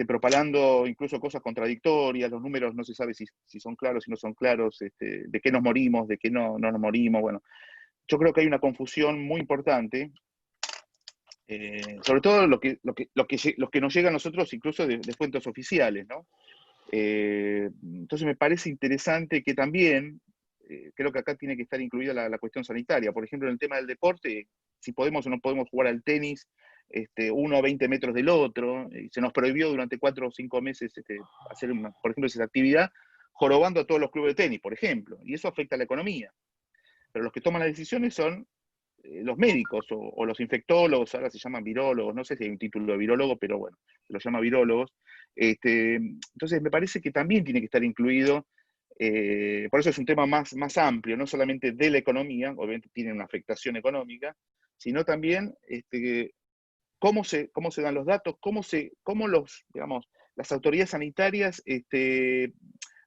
S2: propalando incluso cosas contradictorias, los números no se sabe si son claros, si no son claros, de qué nos morimos, de qué no nos morimos. Bueno, yo creo que hay una confusión muy importante, sobre todo lo que nos llega a nosotros incluso de fuentes oficiales, ¿no? Entonces me parece interesante que también, creo que acá tiene que estar incluida la cuestión sanitaria. Por ejemplo, en el tema del deporte, si podemos o no podemos jugar al tenis, uno a 20 metros del otro, y se nos prohibió durante 4 o 5 meses hacer, por ejemplo, esa actividad, jorobando a todos los clubes de tenis, por ejemplo, y eso afecta a la economía. Pero los que toman las decisiones son los médicos o los infectólogos, ahora se llaman virólogos, no sé si hay un título de virólogo, pero bueno, se los llama virólogos. Entonces me parece que también tiene que estar incluido, por eso es un tema más amplio, no solamente de la economía, obviamente tiene una afectación económica, sino también cómo se dan los datos, cómo las autoridades sanitarias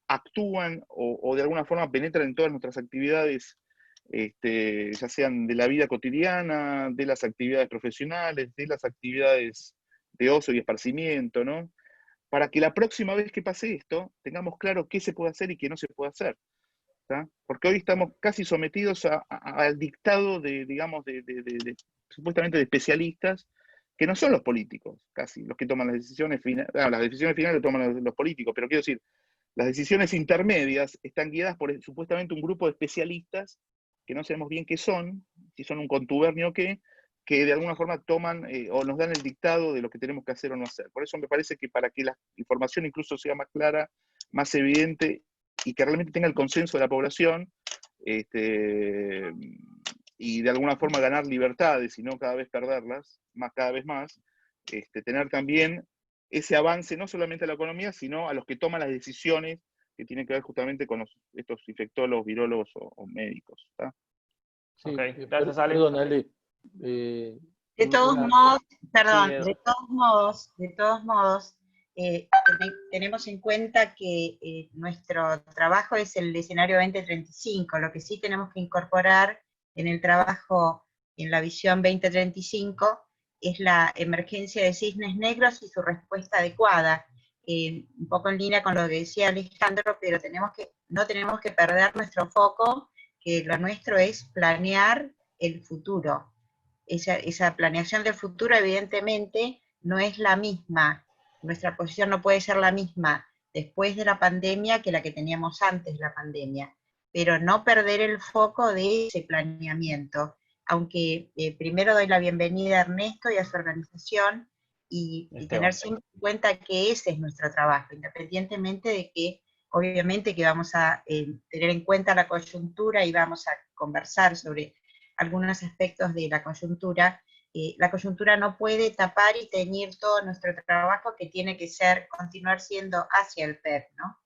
S2: actúan o de alguna forma penetran en todas nuestras actividades, ya sean de la vida cotidiana, de las actividades profesionales, de las actividades de ocio y esparcimiento, ¿no? Para que la próxima vez que pase esto, tengamos claro qué se puede hacer y qué no se puede hacer, ¿tá? Porque hoy estamos casi sometidos al dictado supuestamente de especialistas, que no son los políticos, casi, los que toman las decisiones finales. Las decisiones finales las toman los políticos, pero quiero decir, las decisiones intermedias están guiadas por supuestamente un grupo de especialistas que no sabemos bien qué son, si son un contubernio o qué, que de alguna forma toman o nos dan el dictado de lo que tenemos que hacer o no hacer. Por eso me parece que para que la información incluso sea más clara, más evidente y que realmente tenga el consenso de la población, y de alguna forma ganar libertades y no cada vez perderlas, cada vez más, tener también ese avance no solamente a la economía, sino a los que toman las decisiones que tienen que ver justamente con estos infectólogos, virólogos o médicos. ¿Tá?
S4: Sí,
S1: Ok, gracias, Ale.
S4: perdón, Ale.
S8: De todos
S4: una-
S8: modos, perdón,
S1: Sí,
S8: de todos modos, tenemos en cuenta que nuestro trabajo es el escenario 2035, lo que sí tenemos que incorporar en el trabajo, en la visión 2035, es la emergencia de cisnes negros y su respuesta adecuada. Un poco en línea con lo que decía Alejandro, pero no tenemos que perder nuestro foco, que lo nuestro es planear el futuro. Esa planeación del futuro evidentemente no es la misma, nuestra posición no puede ser la misma después de la pandemia que la que teníamos antes de la pandemia, pero no perder el foco de ese planeamiento, aunque primero doy la bienvenida a Ernesto y a su organización, y tener siempre en cuenta que ese es nuestro trabajo, independientemente de que obviamente que vamos a tener en cuenta la coyuntura y vamos a conversar sobre algunos aspectos de la coyuntura. La coyuntura no puede tapar y teñir todo nuestro trabajo, que tiene que continuar siendo hacia el PER, ¿no?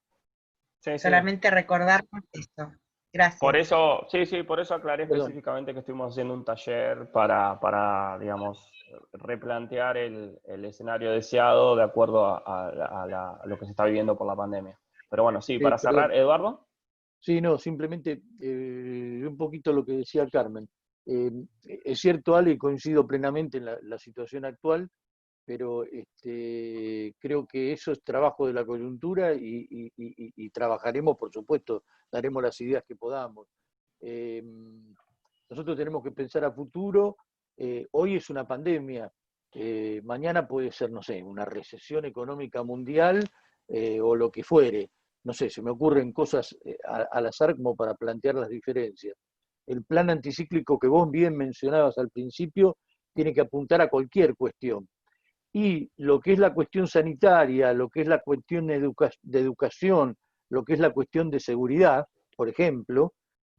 S1: sí.
S8: Solamente recordarnos esto. Gracias.
S1: Por eso aclaré específicamente que estuvimos haciendo un taller para digamos, replantear el escenario deseado de acuerdo a lo que se está viviendo por la pandemia. Pero bueno, sí, para cerrar, Eduardo.
S4: Sí, no, simplemente un poquito lo que decía Carmen. Es cierto, Ale, coincido plenamente en la situación actual, pero creo que eso es trabajo de la coyuntura y trabajaremos, por supuesto, daremos las ideas que podamos. Nosotros tenemos que pensar a futuro. Hoy es una pandemia, Mañana puede ser, no sé, una recesión económica mundial o lo que fuere. No sé, se me ocurren cosas al azar como para plantear las diferencias. El plan anticíclico que vos bien mencionabas al principio tiene que apuntar a cualquier cuestión. Y lo que es la cuestión sanitaria, lo que es la cuestión de educación, lo que es la cuestión de seguridad, por ejemplo,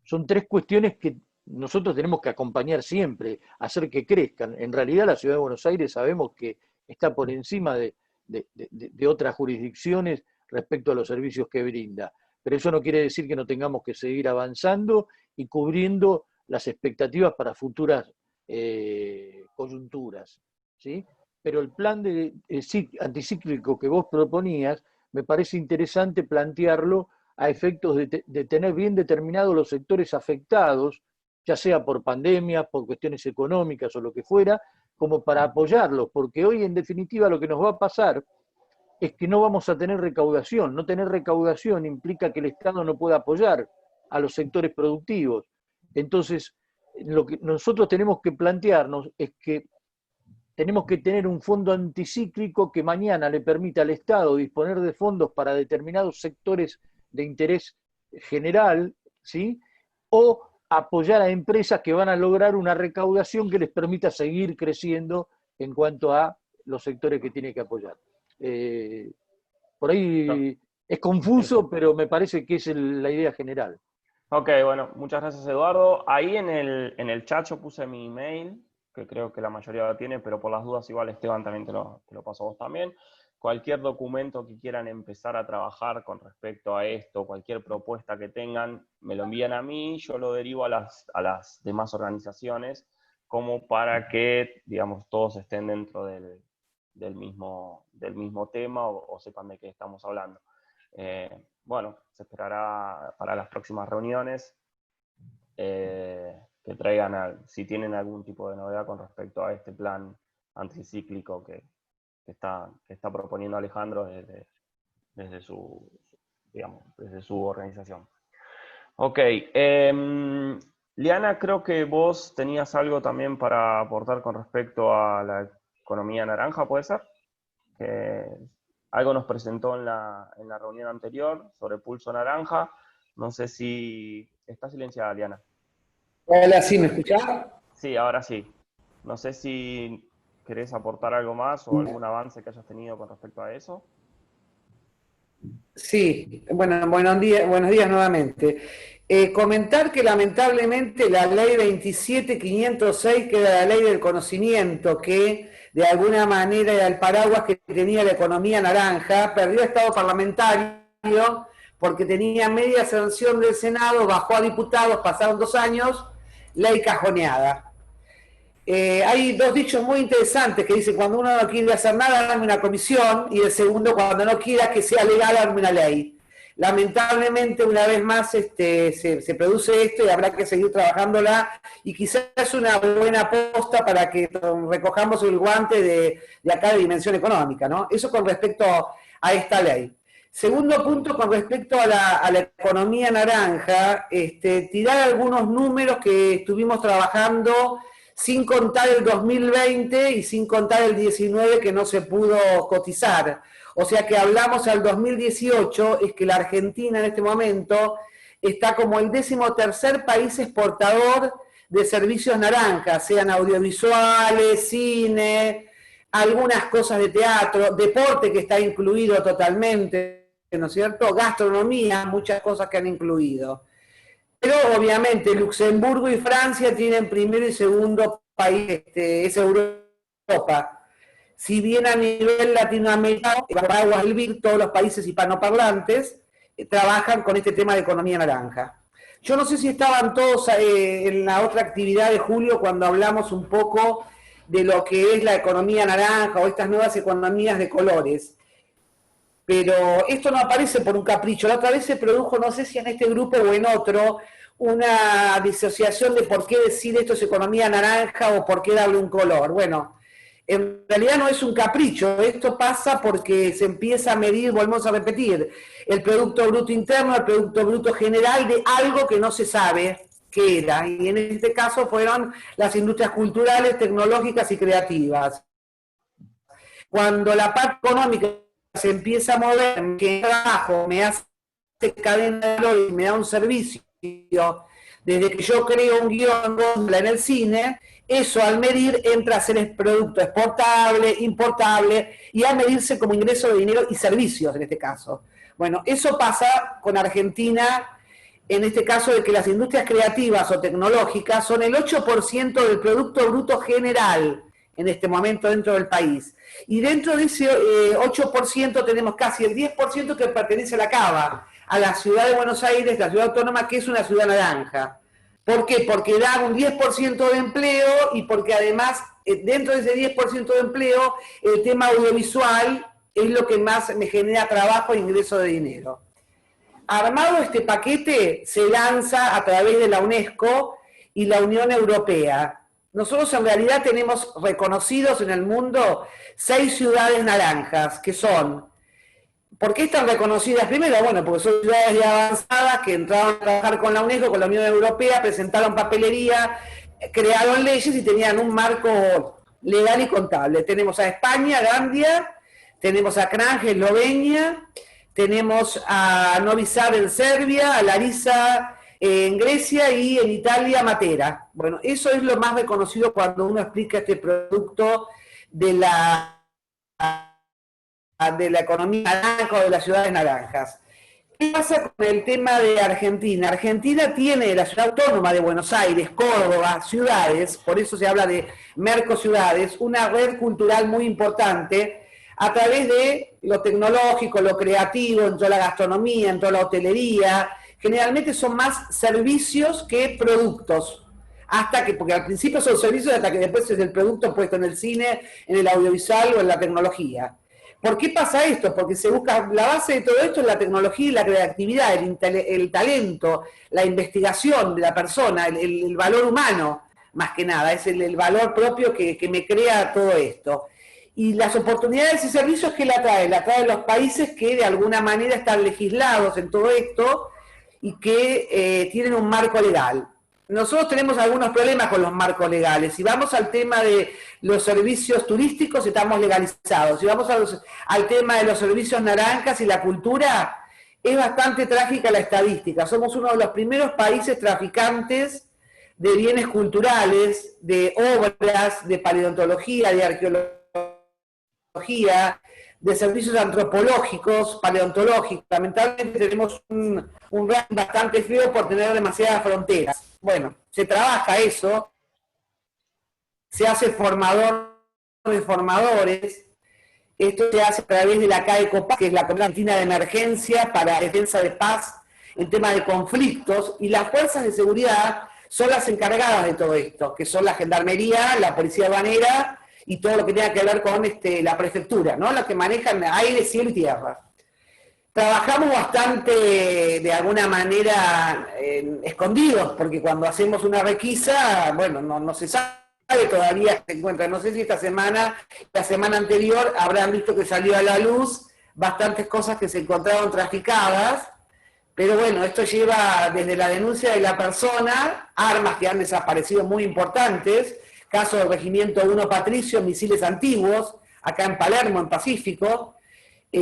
S4: son tres cuestiones que nosotros tenemos que acompañar siempre, hacer que crezcan. En realidad la Ciudad de Buenos Aires sabemos que está por encima de otras jurisdicciones respecto a los servicios que brinda. Pero eso no quiere decir que no tengamos que seguir avanzando y cubriendo las expectativas para futuras coyunturas, ¿sí? Pero el plan anticíclico que vos proponías, me parece interesante plantearlo a efectos de tener bien determinados los sectores afectados, ya sea por pandemias, por cuestiones económicas o lo que fuera, como para apoyarlos, porque hoy en definitiva lo que nos va a pasar es que no vamos a tener recaudación. No tener recaudación implica que el Estado no pueda apoyar a los sectores productivos. Entonces, lo que nosotros tenemos que plantearnos es que tenemos que tener un fondo anticíclico que mañana le permita al Estado disponer de fondos para determinados sectores de interés general, ¿sí? O apoyar a empresas que van a lograr una recaudación que les permita seguir creciendo en cuanto a los sectores que tiene que apoyar. Por ahí es confuso, pero me parece que es la idea general.
S1: Ok, bueno, muchas gracias, Eduardo. Ahí en el chat yo puse mi email, que creo que la mayoría lo tiene, pero por las dudas igual, Esteban, también te lo paso a vos también. Cualquier documento que quieran empezar a trabajar con respecto a esto, cualquier propuesta que tengan, me lo envían a mí, yo lo derivo a las demás organizaciones, como para que, digamos, todos estén dentro del mismo tema o sepan de qué estamos hablando. Bueno, se esperará para las próximas reuniones que traigan, si tienen algún tipo de novedad con respecto a este plan anticíclico que está proponiendo Alejandro desde su organización. Ok, Liana, creo que vos tenías algo también para aportar con respecto a la economía naranja, ¿puede ser? Que algo nos presentó en la reunión anterior sobre Pulso Naranja. No sé si... ¿Está silenciada, Liana?
S10: Hola, ¿sí me escuchás?
S1: Sí, ahora sí. No sé si querés aportar algo más o algún avance que hayas tenido con respecto a eso.
S10: Sí, bueno, buenos días nuevamente. Comentar que lamentablemente la ley 27.506, que era la ley del conocimiento, que de alguna manera era el paraguas que tenía la economía naranja, perdió estado parlamentario porque tenía media sanción del Senado, bajó a diputados, pasaron 2 años, ley cajoneada. Hay dos dichos muy interesantes que dicen: cuando uno no quiere hacer nada, dame una comisión, y el segundo, cuando no quiera que sea legal, dame una ley. Lamentablemente, una vez más, se produce esto y habrá que seguir trabajándola, y quizás es una buena aposta para que recojamos el guante de acá de dimensión económica, ¿no? Eso con respecto a esta ley. Segundo punto, con respecto a la economía naranja, tirar algunos números que estuvimos trabajando sin contar el 2020 y sin contar el 19 que no se pudo cotizar. O sea que hablamos al 2018, es que la Argentina en este momento está como el 13º país exportador de servicios naranjas, sean audiovisuales, cine, algunas cosas de teatro, deporte que está incluido totalmente, ¿no es cierto? Gastronomía, muchas cosas que han incluido. Pero obviamente Luxemburgo y Francia tienen primero y segundo país, es Europa. Si bien a nivel latinoamericano, Paraguay, el BID, todos los países hispanoparlantes trabajan con este tema de economía naranja. Yo no sé si estaban todos en la otra actividad de julio cuando hablamos un poco de lo que es la economía naranja o estas nuevas economías de colores. Pero esto no aparece por un capricho. La otra vez se produjo, no sé si en este grupo o en otro, una disociación de por qué decir esto es economía naranja o por qué darle un color. Bueno, en realidad no es un capricho, esto pasa porque se empieza a medir, volvemos a repetir, el Producto Bruto Interno, el Producto Bruto General de algo que no se sabe qué era, y en este caso fueron las industrias culturales, tecnológicas y creativas. cuando la parte económica se empieza a mover, que trabajo me hace cadena de valor y me da un servicio, desde que yo creo un guión en el cine, eso al medir entra a ser producto exportable, importable, y a medirse como ingreso de dinero y servicios en este caso. Bueno, eso pasa con Argentina, en este caso de que las industrias creativas o tecnológicas son el 8% del Producto Bruto General en este momento dentro del país. Y dentro de ese 8% tenemos casi el 10% que pertenece a la Cava, a la ciudad de Buenos Aires, la ciudad autónoma, que es una ciudad naranja. ¿Por qué? Porque da un 10% de empleo y porque además dentro de ese 10% de empleo el tema audiovisual es lo que más me genera trabajo e ingreso de dinero. Armado este paquete se lanza a través de la UNESCO y la Unión Europea. Nosotros en realidad tenemos reconocidos en el mundo 6 ciudades naranjas, que son, ¿por qué están reconocidas? Primero, bueno, porque son ciudades ya avanzadas que entraron a trabajar con la UNESCO, con la Unión Europea, presentaron papelería, crearon leyes y tenían un marco legal y contable. Tenemos a España, Gambia, tenemos a Kranj, Eslovenia, tenemos a Novi Sad en Serbia, a Larisa en Grecia y en Italia Matera. Bueno, eso es lo más reconocido cuando uno explica este producto de la economía naranja o de las ciudades naranjas. ¿Qué pasa con el tema de Argentina? Argentina tiene la ciudad autónoma de Buenos Aires, Córdoba, ciudades, por eso se habla de mercociudades, una red cultural muy importante a través de lo tecnológico, lo creativo, en toda la gastronomía, en toda la hotelería. Generalmente son más servicios que productos, hasta que, porque al principio son servicios hasta que después es el producto puesto en el cine, en el audiovisual o en la tecnología. ¿Por qué pasa esto? Porque se busca, la base de todo esto es la tecnología y la creatividad, el talento, la investigación de la persona, el valor humano, más que nada, es el valor propio que me crea todo esto. Y las oportunidades y servicios que la traen los países que de alguna manera están legislados en todo esto, y que tienen un marco legal. Nosotros tenemos algunos problemas con los marcos legales. Si vamos al tema de los servicios turísticos, estamos legalizados. Si vamos al tema de los servicios naranjas y la cultura, es bastante trágica la estadística. Somos uno de los primeros países traficantes de bienes culturales, de obras, de paleontología, de arqueología, de servicios antropológicos, paleontológicos. Lamentablemente tenemos un ranking bastante feo por tener demasiadas fronteras. Bueno, se trabaja eso, se hace formador de formadores, esto se hace a través de la CAECOPAC, que es la Comisión Argentina de Emergencia para Defensa de Paz en temas de conflictos, y las fuerzas de seguridad son las encargadas de todo esto, que son la Gendarmería, la Policía Aduanera, y todo lo que tenga que ver con la prefectura, ¿no? Las que manejan aire, cielo y tierra. Trabajamos bastante, de alguna manera, escondidos, porque cuando hacemos una requisa, bueno, no se sabe todavía, se encuentra. No sé si esta semana, la semana anterior, habrán visto que salió a la luz bastantes cosas que se encontraron traficadas, pero bueno, esto lleva desde la denuncia de la persona, armas que han desaparecido muy importantes, caso del Regimiento 1 Patricio, misiles antiguos, acá en Palermo, en Pacífico,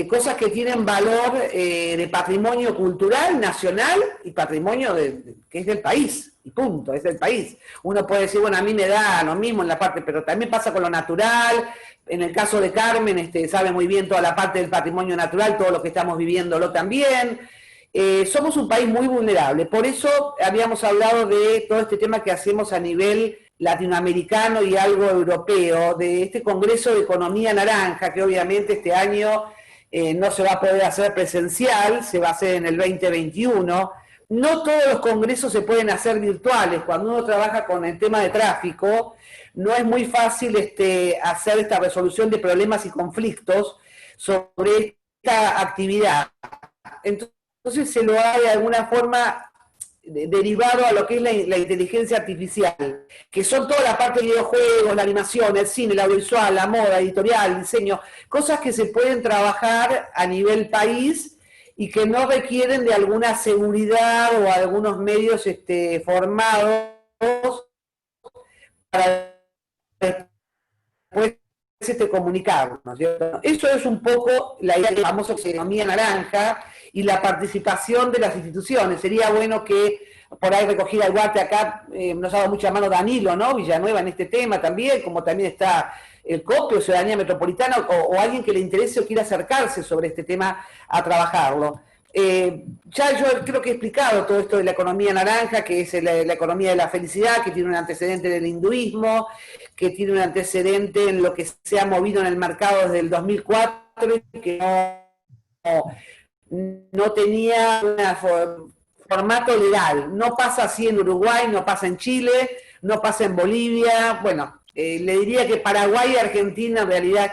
S10: cosas que tienen valor de patrimonio cultural, nacional, y patrimonio que es del país, y punto, es del país. Uno puede decir, bueno, a mí me da lo mismo en la parte, pero también pasa con lo natural. En el caso de Carmen, sabe muy bien toda la parte del patrimonio natural, todo lo que estamos viviéndolo también. Somos un país muy vulnerable, por eso habíamos hablado de todo este tema que hacemos a nivel latinoamericano y algo europeo, de este Congreso de Economía Naranja, que obviamente este año no se va a poder hacer presencial, se va a hacer en el 2021. No todos los congresos se pueden hacer virtuales. Cuando uno trabaja con el tema de tráfico, no es muy fácil hacer esta resolución de problemas y conflictos sobre esta actividad. Entonces se lo ha de alguna forma derivado a lo que es la inteligencia artificial, que son toda la parte de videojuegos, la animación, el cine, el audiovisual, la moda, editorial, diseño, cosas que se pueden trabajar a nivel país y que no requieren de alguna seguridad o algunos medios formados para después comunicarnos, ¿cierto? Eso es un poco la idea de la famosa economía naranja y la participación de las instituciones. Sería bueno que por ahí recogida el guante acá, nos ha dado mucha mano Danilo, ¿no? Villanueva en este tema también, como también está el COPE o Ciudadanía Metropolitana, o alguien que le interese o quiera acercarse sobre este tema a trabajarlo. Ya yo creo que he explicado todo esto de la economía naranja, que es la economía de la felicidad, que tiene un antecedente del hinduismo, que tiene un antecedente en lo que se ha movido en el mercado desde el 2004 y que no tenía un formato legal. No pasa así en Uruguay, no pasa en Chile, no pasa en Bolivia. Bueno, le diría que Paraguay y Argentina en realidad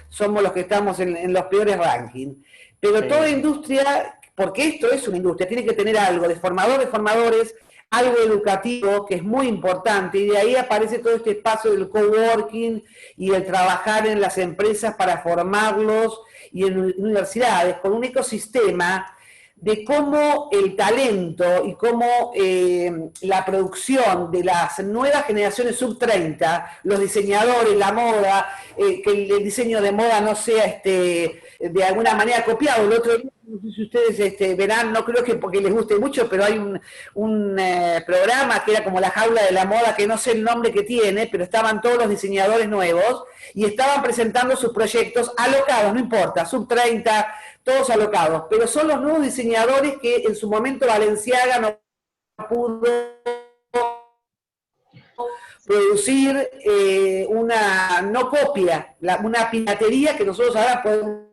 S10: somos los que estamos en los peores rankings. Pero
S1: Sí.
S10: toda industria, porque esto es una industria, tiene que tener algo de formadores, algo educativo, que es muy importante, y de ahí aparece todo este espacio del coworking y el trabajar en las empresas para formarlos, y en universidades, con un ecosistema de cómo el talento y cómo la producción de las nuevas generaciones sub-30, los diseñadores, la moda, que el diseño de moda no sea de alguna manera copiado. El otro día, no sé si ustedes verán, no creo que porque les guste mucho, pero hay un programa que era como la jaula de la moda, que no sé el nombre que tiene, pero estaban todos los diseñadores nuevos y estaban presentando sus proyectos alocados, no importa, sub-30, todos alocados, pero son los nuevos diseñadores que en su momento Balenciaga no pudo producir una no copia, una piratería que nosotros ahora podemos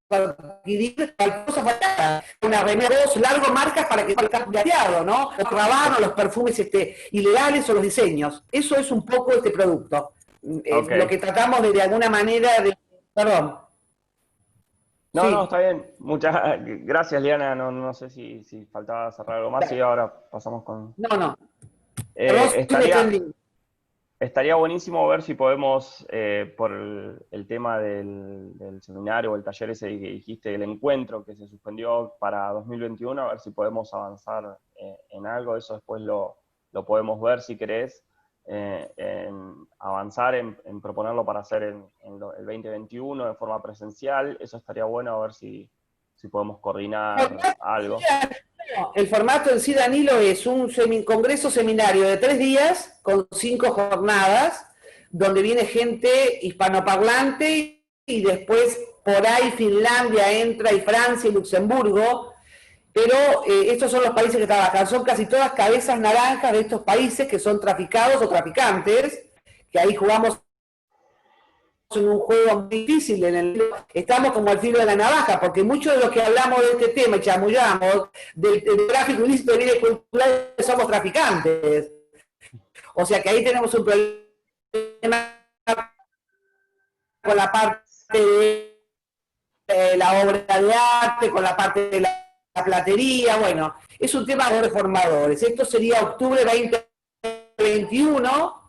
S10: adquirir una remera, dos largo marcas para que salga pirateado, ¿no? Los rabanos, los perfumes ilegales o los diseños. Eso es un poco este producto.
S1: Okay.
S10: Lo que tratamos de alguna manera de... Perdón.
S1: No,
S10: Sí.
S1: no, está bien. Muchas gracias, Liana. No sé si faltaba cerrar algo más y ahora pasamos con...
S10: No.
S1: Estaría buenísimo ver si podemos, por el tema del seminario o el taller ese que dijiste, el encuentro que se suspendió para 2021, a ver si podemos avanzar en algo. Eso después lo podemos ver si querés. En avanzar en proponerlo para hacer el 2021 de forma presencial. Eso estaría bueno, a ver si podemos coordinar algo.
S10: El formato en sí, Danilo, es un congreso seminario de 3 días con 5 jornadas, donde viene gente hispanoparlante y después por ahí Finlandia entra y Francia y Luxemburgo. Pero estos son los países que trabajan, son casi todas cabezas naranjas de estos países que son traficados o traficantes, que ahí jugamos en un juego muy difícil, estamos como al filo de la navaja, porque muchos de los que hablamos de este tema y chamullamos del tráfico ilícito de bienes culturales somos traficantes. O sea que ahí tenemos un problema con la parte de la obra de arte, con la parte de la platería. Bueno, es un tema de reformadores. Esto sería octubre 2021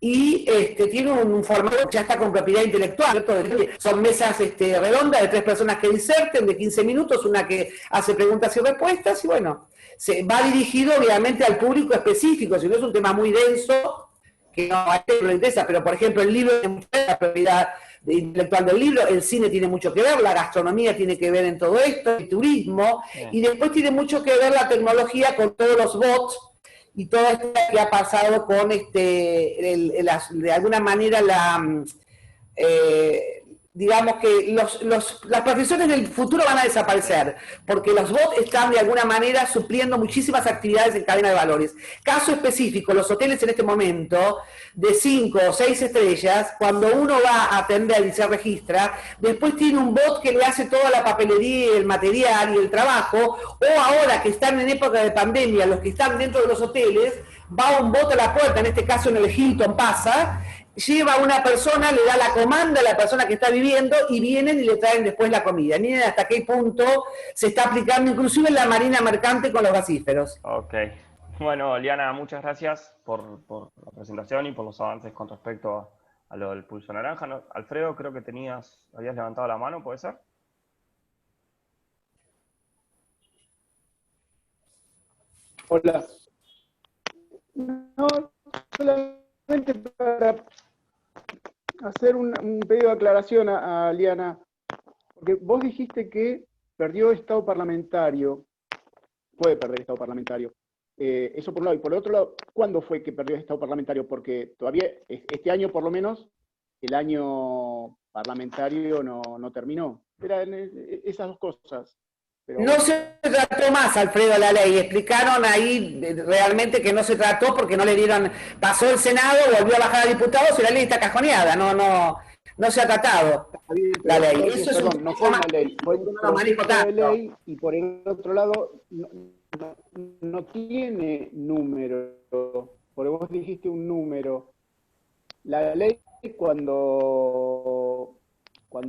S10: y tiene un formato que ya está con propiedad intelectual. Son mesas redondas de 3 personas que diserten, de 15 minutos, una que hace preguntas y respuestas, y bueno, se va dirigido obviamente al público específico, si no es un tema muy denso, que no a este no le interesa, pero por ejemplo el libro tiene mucha propiedad intelectual del libro, el cine tiene mucho que ver, la gastronomía tiene que ver en todo esto, el turismo, y después tiene mucho que ver la tecnología con todos los bots y todo esto que ha pasado con de alguna manera digamos que las profesiones del futuro van a desaparecer, porque los bots están de alguna manera supliendo muchísimas actividades en cadena de valores. Caso específico, los hoteles en este momento, de 5 o 6 estrellas, cuando uno va a atender y se registra, después tiene un bot que le hace toda la papelería, el material y el trabajo, o ahora que están en época de pandemia, los que están dentro de los hoteles, va un bot a la puerta, en este caso en el Hilton pasa, lleva a una persona, le da la comanda a la persona que está viviendo y vienen y le traen después la comida. Miren hasta qué punto se está aplicando inclusive en la marina mercante con los gasíferos.
S1: Ok. Bueno, Liana, muchas gracias por la presentación y por los avances con respecto a lo del pulso naranja. ¿No? Alfredo, creo que habías levantado la mano, ¿puede ser?
S11: hacer un pedido de aclaración a Liana, porque vos dijiste que perdió estado parlamentario, puede perder estado parlamentario. Eso por un lado. Y por el otro lado, ¿cuándo fue que perdió estado parlamentario? Porque todavía, este año por lo menos, el año parlamentario no terminó. Eran esas dos cosas. Pero
S10: no se trató más, Alfredo, la ley. Explicaron ahí realmente que no se trató porque no le dieron, pasó el Senado, volvió a bajar a diputados y la ley está cajoneada, no se ha tratado la ley.
S11: Entonces,
S10: Eso
S11: perdón, no fue una ley, fue un proyecto de
S10: tanto.
S11: ley, y por el otro lado no tiene número, porque vos dijiste un número. La ley cuando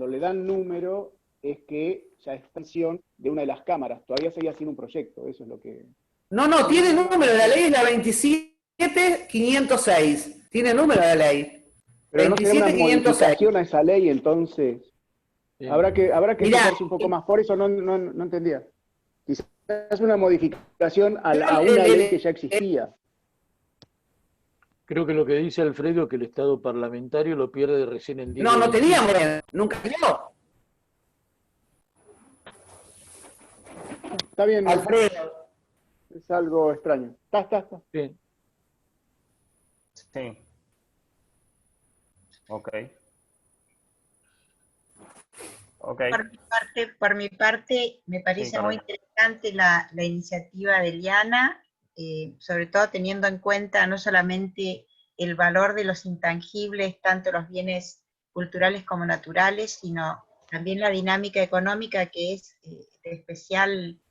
S11: le dan número es que ya es extensión de una de las cámaras, todavía seguía siendo un proyecto, eso es lo que...
S10: No, tiene número, la ley es la 27506, tiene número la ley.
S11: Pero no será una
S10: 27506.
S11: modificación a esa ley, entonces.
S4: Sí.
S11: Habrá que
S10: Mirá,
S11: explicarse un poco más, por eso no entendía. Quizás es una modificación a una ley que ya existía.
S4: Creo que lo que dice Alfredo es que el estado parlamentario lo pierde recién en día.
S10: No teníamos, nunca dio.
S11: Está bien.
S10: Alfredo.
S11: Es algo extraño. Está.
S4: Bien.
S1: Sí. Ok.
S8: Por mi parte, me parece muy interesante la iniciativa de Liana, sobre todo teniendo en cuenta no solamente el valor de los intangibles, tanto los bienes culturales como naturales, sino también la dinámica económica que es de especial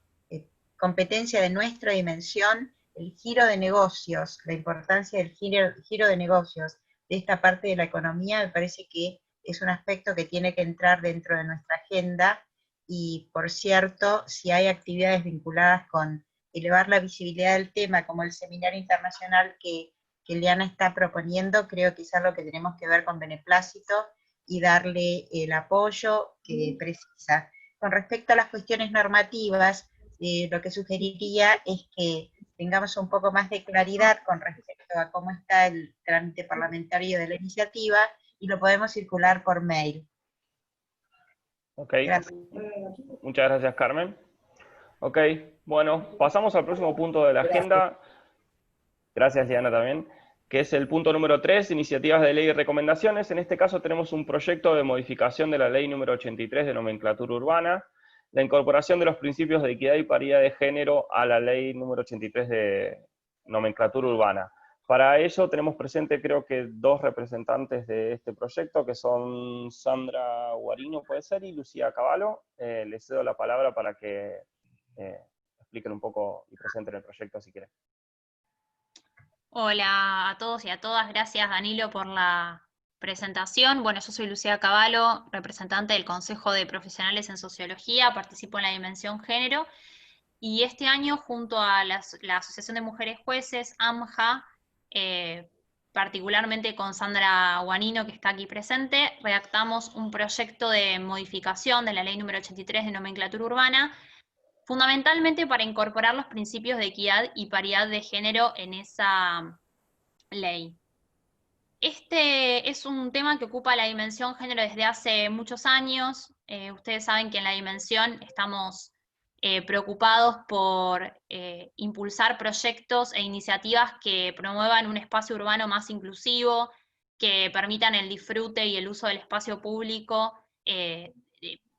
S8: competencia de nuestra dimensión, el giro de negocios, la importancia del giro de negocios de esta parte de la economía, me parece que es un aspecto que tiene que entrar dentro de nuestra agenda, y por cierto, si hay actividades vinculadas con elevar la visibilidad del tema, como el seminario internacional que Liana está proponiendo, creo que es algo que tenemos que ver con beneplácito y darle el apoyo que precisa. Con respecto a las cuestiones normativas, lo que sugeriría es que tengamos un poco más de claridad con respecto a cómo está el trámite parlamentario de la iniciativa, y lo podemos circular por mail.
S1: Ok.
S8: Gracias.
S1: Muchas gracias, Carmen. Ok, bueno, pasamos al próximo punto de la agenda. Gracias, Liana, también. Que es el punto número 3, iniciativas de ley y recomendaciones. En este caso tenemos un proyecto de modificación de la ley número 83 de nomenclatura urbana, la incorporación de los principios de equidad y paridad de género a la ley número 83 de nomenclatura urbana. Para ello tenemos presente, creo que, dos representantes de este proyecto, que son Sandra Guarino, puede ser, y Lucía Cavallo. Les cedo la palabra para que expliquen un poco y presenten el proyecto, si quieren.
S12: Hola a todos y a todas, gracias Danilo por la presentación. Bueno, yo soy Lucía Cavallo, representante del Consejo de Profesionales en Sociología, participo en la dimensión género, y este año junto a la Asociación de Mujeres Jueces, AMJA, particularmente con Sandra Guarino, que está aquí presente, redactamos un proyecto de modificación de la ley número 83 de nomenclatura urbana, fundamentalmente para incorporar los principios de equidad y paridad de género en esa ley. Este es un tema que ocupa la dimensión género desde hace muchos años. Ustedes saben que en la dimensión estamos preocupados por impulsar proyectos e iniciativas que promuevan un espacio urbano más inclusivo, que permitan el disfrute y el uso del espacio público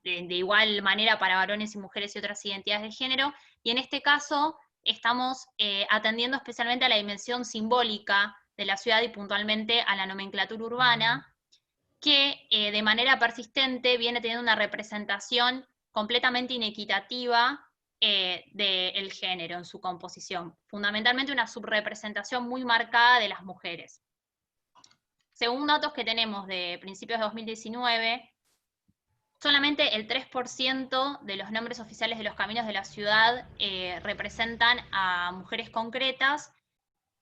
S12: de igual manera para varones y mujeres y otras identidades de género, y en este caso estamos atendiendo especialmente a la dimensión simbólica de la ciudad y puntualmente a la nomenclatura urbana, que de manera persistente viene teniendo una representación completamente inequitativa del género en su composición, fundamentalmente una subrepresentación muy marcada de las mujeres. Según datos que tenemos de principios de 2019, solamente el 3% de los nombres oficiales de los caminos de la ciudad representan a mujeres concretas,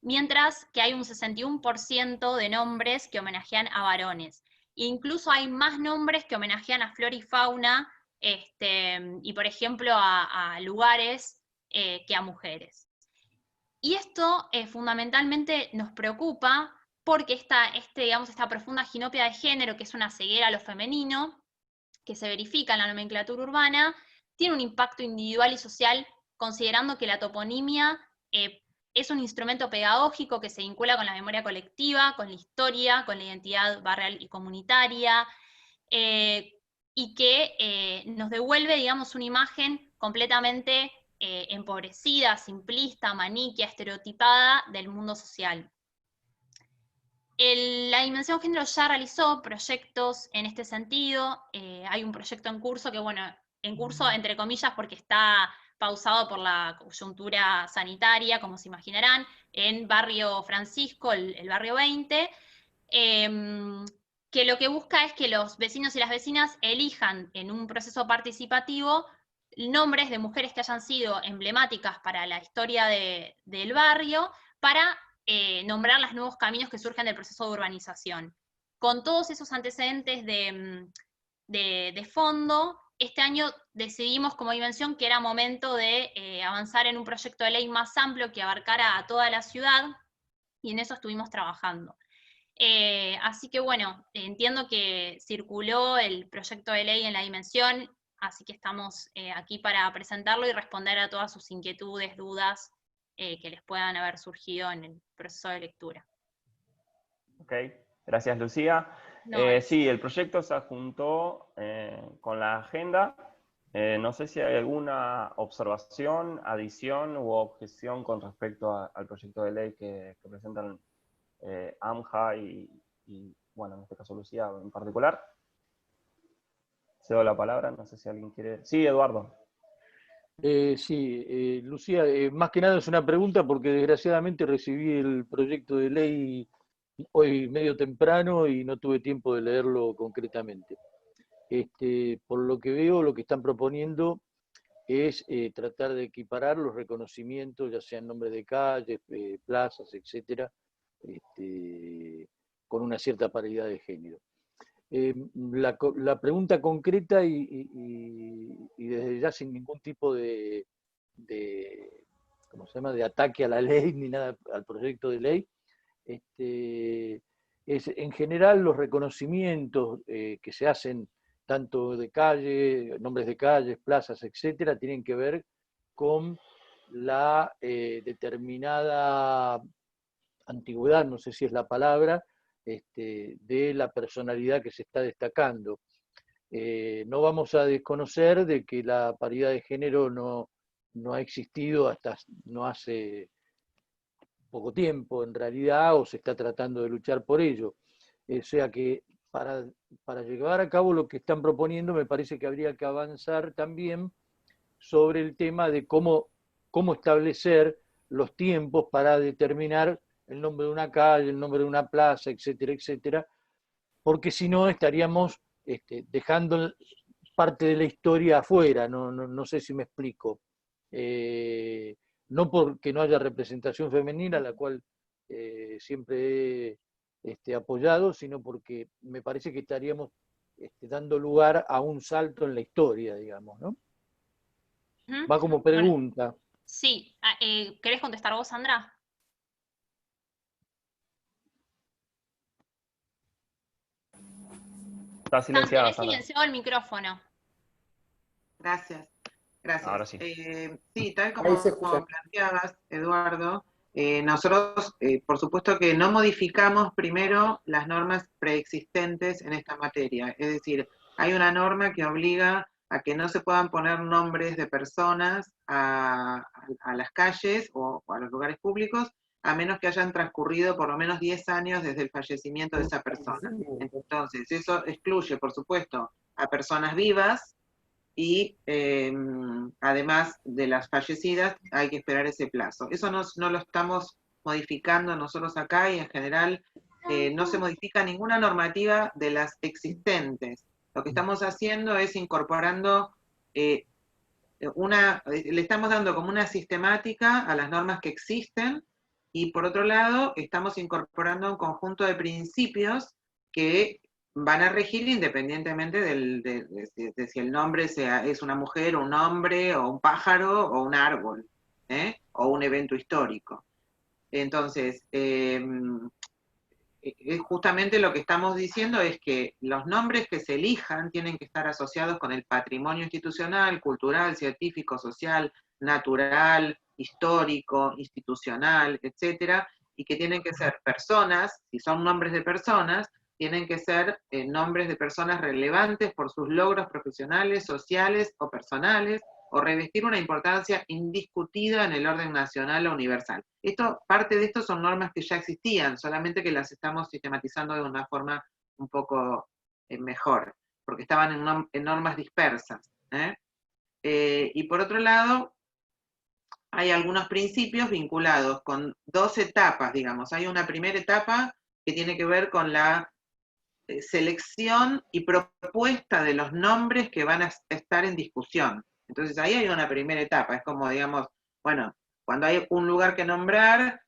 S12: mientras que hay un 61% de nombres que homenajean a varones. E incluso hay más nombres que homenajean a flora y fauna, y por ejemplo a lugares que a mujeres. Y esto fundamentalmente nos preocupa porque esta profunda ginopia de género, que es una ceguera a lo femenino, que se verifica en la nomenclatura urbana, tiene un impacto individual y social, considerando que la toponimia es un instrumento pedagógico que se vincula con la memoria colectiva, con la historia, con la identidad barrial y comunitaria, y que nos devuelve, digamos, una imagen completamente empobrecida, simplista, maniquea, estereotipada del mundo social. La Dimensión Género ya realizó proyectos en este sentido. Hay un proyecto en curso que, bueno, en curso entre comillas porque está pausado por la coyuntura sanitaria, como se imaginarán, en Barrio Francisco, el Barrio 20, que lo que busca es que los vecinos y las vecinas elijan en un proceso participativo nombres de mujeres que hayan sido emblemáticas para la historia del barrio, para nombrar los nuevos caminos que surgen del proceso de urbanización. Con todos esos antecedentes de fondo, este año decidimos como Dimensión que era momento de avanzar en un proyecto de ley más amplio que abarcara a toda la ciudad, y en eso estuvimos trabajando. Así que bueno, entiendo que circuló el proyecto de ley en la Dimensión, así que estamos aquí para presentarlo y responder a todas sus inquietudes, dudas que les puedan haber surgido en el proceso de lectura.
S1: Ok, gracias Lucía.
S12: No,
S1: sí, el proyecto se adjuntó con la agenda. No sé si hay alguna observación, adición u objeción con respecto al proyecto de ley que presentan AMJA y, bueno, en este caso Lucía en particular. Cedo la palabra, no sé si alguien quiere... Sí, Eduardo.
S4: Sí, Lucía, más que nada es una pregunta porque desgraciadamente recibí el proyecto de ley hoy medio temprano y no tuve tiempo de leerlo concretamente. Por lo que veo, lo que están proponiendo es tratar de equiparar los reconocimientos, ya sean nombres de calles, plazas, etcétera, con una cierta paridad de género. La pregunta concreta y desde ya sin ningún tipo de ¿cómo se llama?, de ataque a la ley ni nada al proyecto de ley, es en general los reconocimientos que se hacen tanto de calle, nombres de calles, plazas, etcétera, tienen que ver con la determinada antigüedad, no sé si es la palabra, de la personalidad que se está destacando. No vamos a desconocer de que la paridad de género no ha existido hasta no hace poco tiempo en realidad, o se está tratando de luchar por ello. O sea que para llevar a cabo lo que están proponiendo, me parece que habría que avanzar también sobre el tema de cómo establecer los tiempos para determinar el nombre de una calle, el nombre de una plaza, etcétera, etcétera, porque si no estaríamos dejando parte de la historia afuera, no sé si me explico. No porque no haya representación femenina, la cual siempre he apoyado, sino porque me parece que estaríamos dando lugar a un salto en la historia, digamos, ¿no? Va como pregunta.
S12: Bueno, sí, ¿querés contestar vos, Sandra?
S1: Está silenciada,
S12: Tenés
S1: Sandra.
S12: silenciado el micrófono.
S13: Gracias.
S1: Ahora sí.
S13: Sí, tal como planteabas, Eduardo, nosotros, por supuesto que no modificamos primero las normas preexistentes en esta materia. Es decir, hay una norma que obliga a que no se puedan poner nombres de personas a las calles o a los lugares públicos, a menos que hayan transcurrido por lo menos 10 años desde el fallecimiento de esa persona. Entonces, eso excluye, por supuesto, a personas vivas, y además de las fallecidas hay que esperar ese plazo. Eso no lo estamos modificando nosotros acá, y en general no se modifica ninguna normativa de las existentes. Lo que estamos haciendo es incorporando le estamos dando como una sistemática a las normas que existen, y por otro lado estamos incorporando un conjunto de principios que van a regir independientemente de si el nombre es una mujer, un hombre, o un pájaro, o un árbol, o un evento histórico. Entonces, justamente lo que estamos diciendo es que los nombres que se elijan tienen que estar asociados con el patrimonio institucional, cultural, científico, social, natural, histórico, institucional, etcétera, y que tienen que ser personas, si son nombres de personas, tienen que ser nombres de personas relevantes por sus logros profesionales, sociales o personales, o revestir una importancia indiscutida en el orden nacional o universal. Parte de esto son normas que ya existían, solamente que las estamos sistematizando de una forma un poco mejor, porque estaban en normas dispersas. Y por otro lado, hay algunos principios vinculados con 2 etapas, digamos. Hay una primera etapa que tiene que ver con la selección y propuesta de los nombres que van a estar en discusión. Entonces ahí hay una primera etapa, es como, digamos, bueno, cuando hay un lugar que nombrar,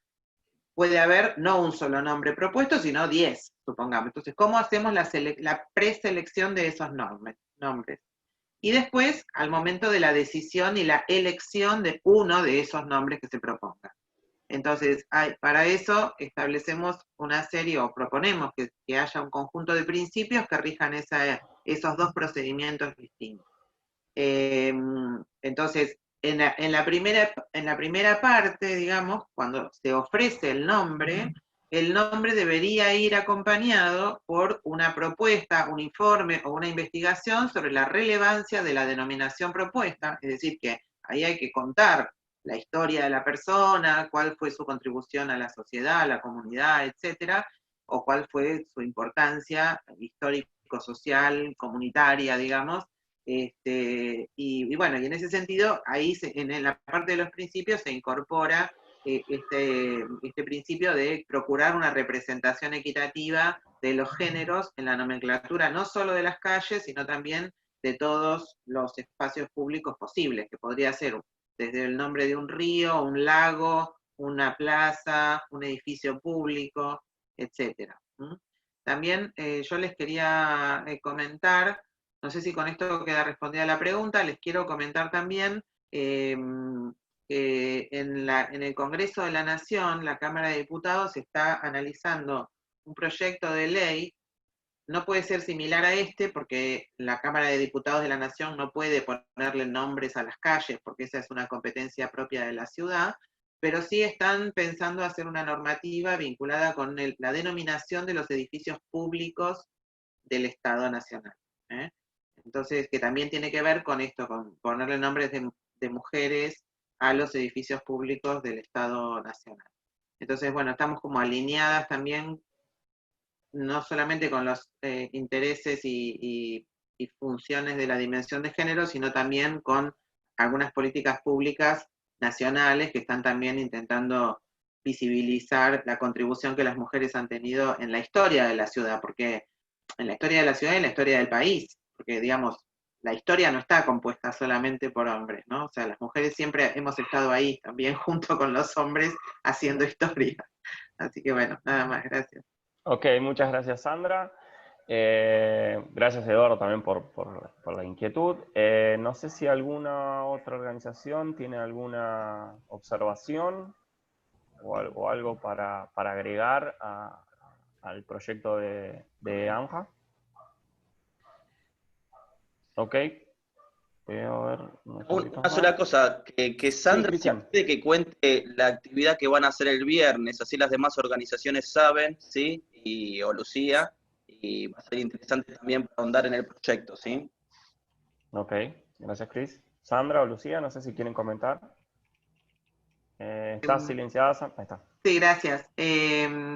S13: puede haber no un solo nombre propuesto, sino 10, supongamos. Entonces, ¿cómo hacemos la preselección de esos nombres? Y después, al momento de la decisión y la elección de uno de esos nombres que se proponga. Entonces, para eso establecemos una serie, o proponemos que haya un conjunto de principios que rijan esos 2 procedimientos distintos. Entonces, en la primera parte, digamos, cuando se ofrece el nombre debería ir acompañado por una propuesta, un informe o una investigación sobre la relevancia de la denominación propuesta, es decir, que ahí hay que contar la historia de la persona, cuál fue su contribución a la sociedad, a la comunidad, etcétera, o cuál fue su importancia histórico-social, comunitaria, digamos. Y bueno, y en ese sentido, ahí en la parte de los principios se incorpora este principio de procurar una representación equitativa de los géneros en la nomenclatura, no solo de las calles, sino también de todos los espacios públicos posibles, que podría ser desde el nombre de un río, un lago, una plaza, un edificio público, etc. También yo les quería comentar, no sé si con esto queda respondida la pregunta, les quiero comentar también que en el Congreso de la Nación, la Cámara de Diputados está analizando un proyecto de ley. No puede ser similar a este porque la Cámara de Diputados de la Nación no puede ponerle nombres a las calles porque esa es una competencia propia de la ciudad, pero sí están pensando hacer una normativa vinculada con la denominación de los edificios públicos del Estado Nacional. Entonces, que también tiene que ver con esto, con ponerle nombres de mujeres a los edificios públicos del Estado Nacional. Entonces, bueno, estamos como alineadas también no solamente con los intereses y funciones de la dimensión de género, sino también con algunas políticas públicas nacionales que están también intentando visibilizar la contribución que las mujeres han tenido en la historia de la ciudad, porque en la historia de la ciudad y en la historia del país, porque digamos, la historia no está compuesta solamente por hombres, ¿no? O sea, las mujeres siempre hemos estado ahí también junto con los hombres haciendo historia. Así que bueno, nada más, gracias.
S1: Ok, muchas gracias, Sandra. Gracias, Eduardo, también por la inquietud. No sé si alguna otra organización tiene alguna observación o algo para agregar al proyecto de ANJA. Ok. Voy a ver
S14: una sola cosa, que Sandra
S1: sí,
S14: puede que cuente la actividad que van a hacer el viernes, así las demás organizaciones saben, ¿sí? O Lucía, y va a ser interesante también para ahondar en el proyecto, ¿sí?
S1: Ok, gracias, Cris. Sandra o Lucía, no sé si quieren comentar. ¿Estás silenciada, Sandra? Ahí está.
S13: Sí, gracias.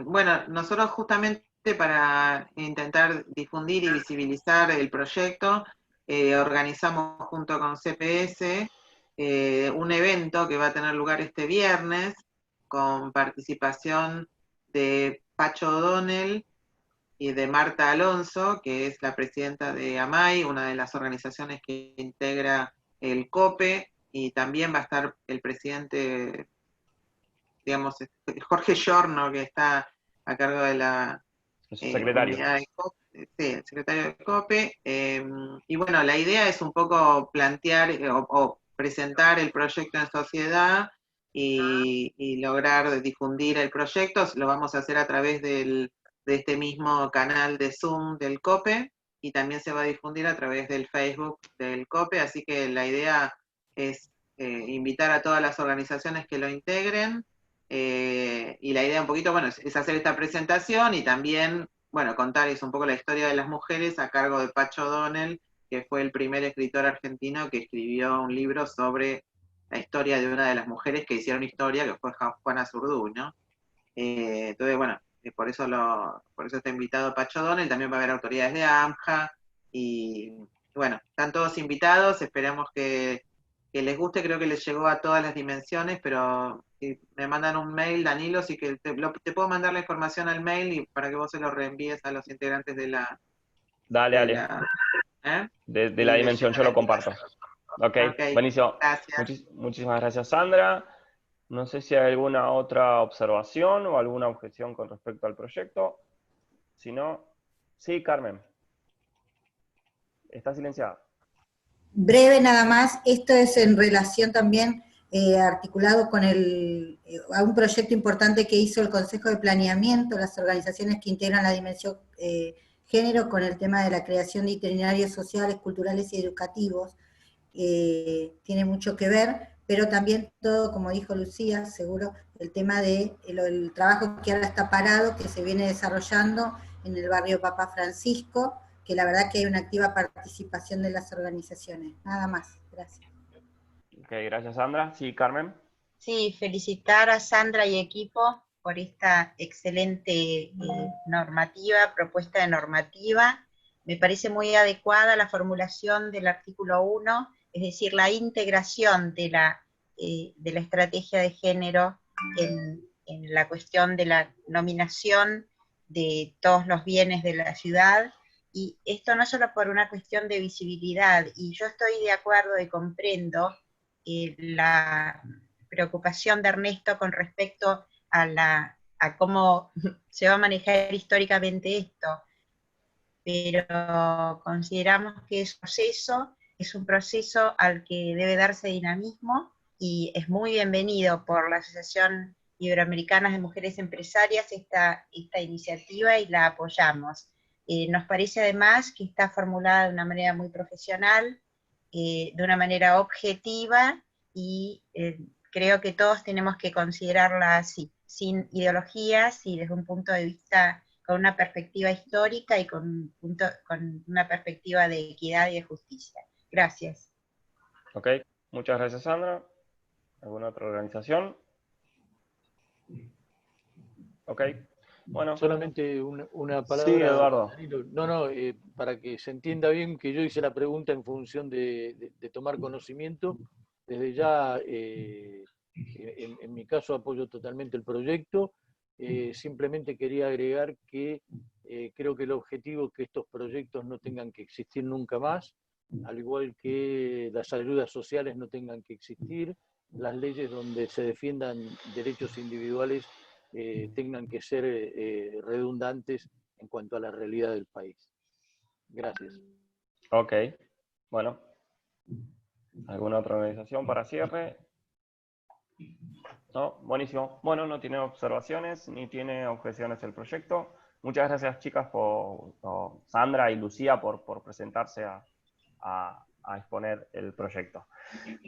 S13: Bueno, nosotros justamente para intentar difundir y visibilizar el proyecto, organizamos junto con CPS un evento que va a tener lugar este viernes con participación de Pacho O'Donnell y de Marta Alonso, que es la presidenta de AMAI, una de las organizaciones que integra el COPE, y también va a estar el presidente, digamos, Jorge Giorno, que está a cargo de la
S1: secretario.
S13: Unidad de COPE, sí, el secretario de COPE. Y bueno, la idea es un poco plantear o presentar el proyecto en sociedad y lograr difundir el proyecto. Lo vamos a hacer a través del de este mismo canal de Zoom del COPE, y también se va a difundir a través del Facebook del COPE, así que la idea es invitar a todas las organizaciones que lo integren, y la idea un poquito, bueno, es hacer esta presentación y también, bueno, contarles un poco la historia de las mujeres a cargo de Pacho O'Donnell, que fue el primer escritor argentino que escribió un libro sobre la historia de una de las mujeres que hicieron historia, que fue Juana Zurduy, ¿no? Entonces, bueno, por eso está invitado Pacho O'Donnell, también va a haber autoridades de AMJA, y bueno, están todos invitados, esperamos que les guste, creo que les llegó a todas las dimensiones, pero si me mandan un mail, Danilo, sí que te puedo mandar la información al mail y para que vos se lo reenvíes a los integrantes de la...
S1: Dale. De la dimensión, yo lo comparto. Ok, buenísimo.
S13: Gracias.
S1: Muchísimas gracias, Sandra. No sé si hay alguna otra observación o alguna objeción con respecto al proyecto. Si no, sí, Carmen. Está silenciada.
S15: Breve nada más, esto es en relación también articulado con a un proyecto importante que hizo el Consejo de Planeamiento, las organizaciones que integran la dimensión género, con el tema de la creación de itinerarios sociales, culturales y educativos. Tiene mucho que ver, pero también todo, como dijo Lucía, seguro, el tema de el trabajo que ahora está parado, que se viene desarrollando en el barrio Papa Francisco, que la verdad que hay una activa participación de las organizaciones. Nada más, gracias.
S1: Ok, gracias, Sandra. Sí, Carmen.
S8: Sí, felicitar a Sandra y equipo por esta excelente propuesta de normativa. Me parece muy adecuada la formulación del artículo 1, es decir, la integración de la estrategia de género en la cuestión de la nominación de todos los bienes de la ciudad, y esto no solo por una cuestión de visibilidad, y yo estoy de acuerdo y comprendo la preocupación de Ernesto con respecto a cómo se va a manejar históricamente esto, pero consideramos que es un proceso al que debe darse dinamismo, y es muy bienvenido por la Asociación Iberoamericana de Mujeres Empresarias esta iniciativa, y la apoyamos. Nos parece además que está formulada de una manera muy profesional, de una manera objetiva, y creo que todos tenemos que considerarla así, sin ideologías y desde un punto de vista con una perspectiva histórica y con una perspectiva de equidad y de justicia. Gracias.
S1: Ok, muchas gracias, Sandra. ¿Alguna otra organización? Ok. Bueno.
S4: Solamente una palabra.
S1: Sí, Eduardo.
S4: No, para que se entienda bien que yo hice la pregunta en función de tomar conocimiento. Desde ya, en mi caso, apoyo totalmente el proyecto. Simplemente quería agregar que creo que el objetivo es que estos proyectos no tengan que existir nunca más, al igual que las ayudas sociales no tengan que existir, las leyes donde se defiendan derechos individuales tengan que ser redundantes en cuanto a la realidad del país. Gracias.
S1: Ok, bueno. ¿Alguna otra organización para cierre? No, buenísimo. Bueno, no tiene observaciones ni tiene objeciones el proyecto. Muchas gracias, chicas, por Sandra y Lucía por presentarse a exponer el proyecto.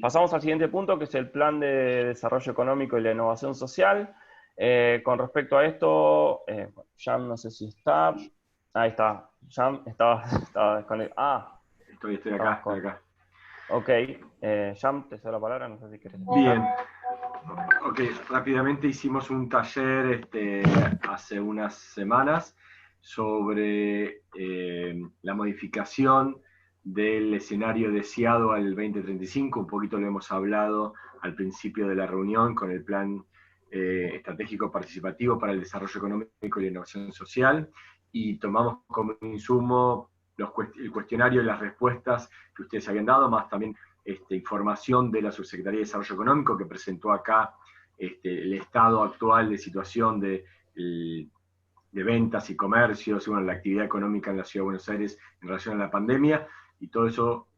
S1: Pasamos al siguiente punto, que es el Plan de Desarrollo Económico y la Innovación Social. Con respecto a esto, Jam no sé si está. Ahí está. Jam estaba desconectado.
S5: Estoy acá, estoy acá.
S1: Ok. Jam, te cedo la palabra, no sé si quieres.
S5: Bien. Ok, rápidamente hicimos un taller hace unas semanas sobre la modificación del escenario deseado al 2035. Un poquito lo hemos hablado al principio de la reunión con el Plan Estratégico Participativo para el Desarrollo Económico y la Innovación Social, y tomamos como insumo el cuestionario y las respuestas que ustedes habían dado, más también información de la Subsecretaría de Desarrollo Económico, que presentó acá el estado actual de situación de ventas y comercios, y bueno, la actividad económica en la Ciudad de Buenos Aires en relación a la pandemia, y todo eso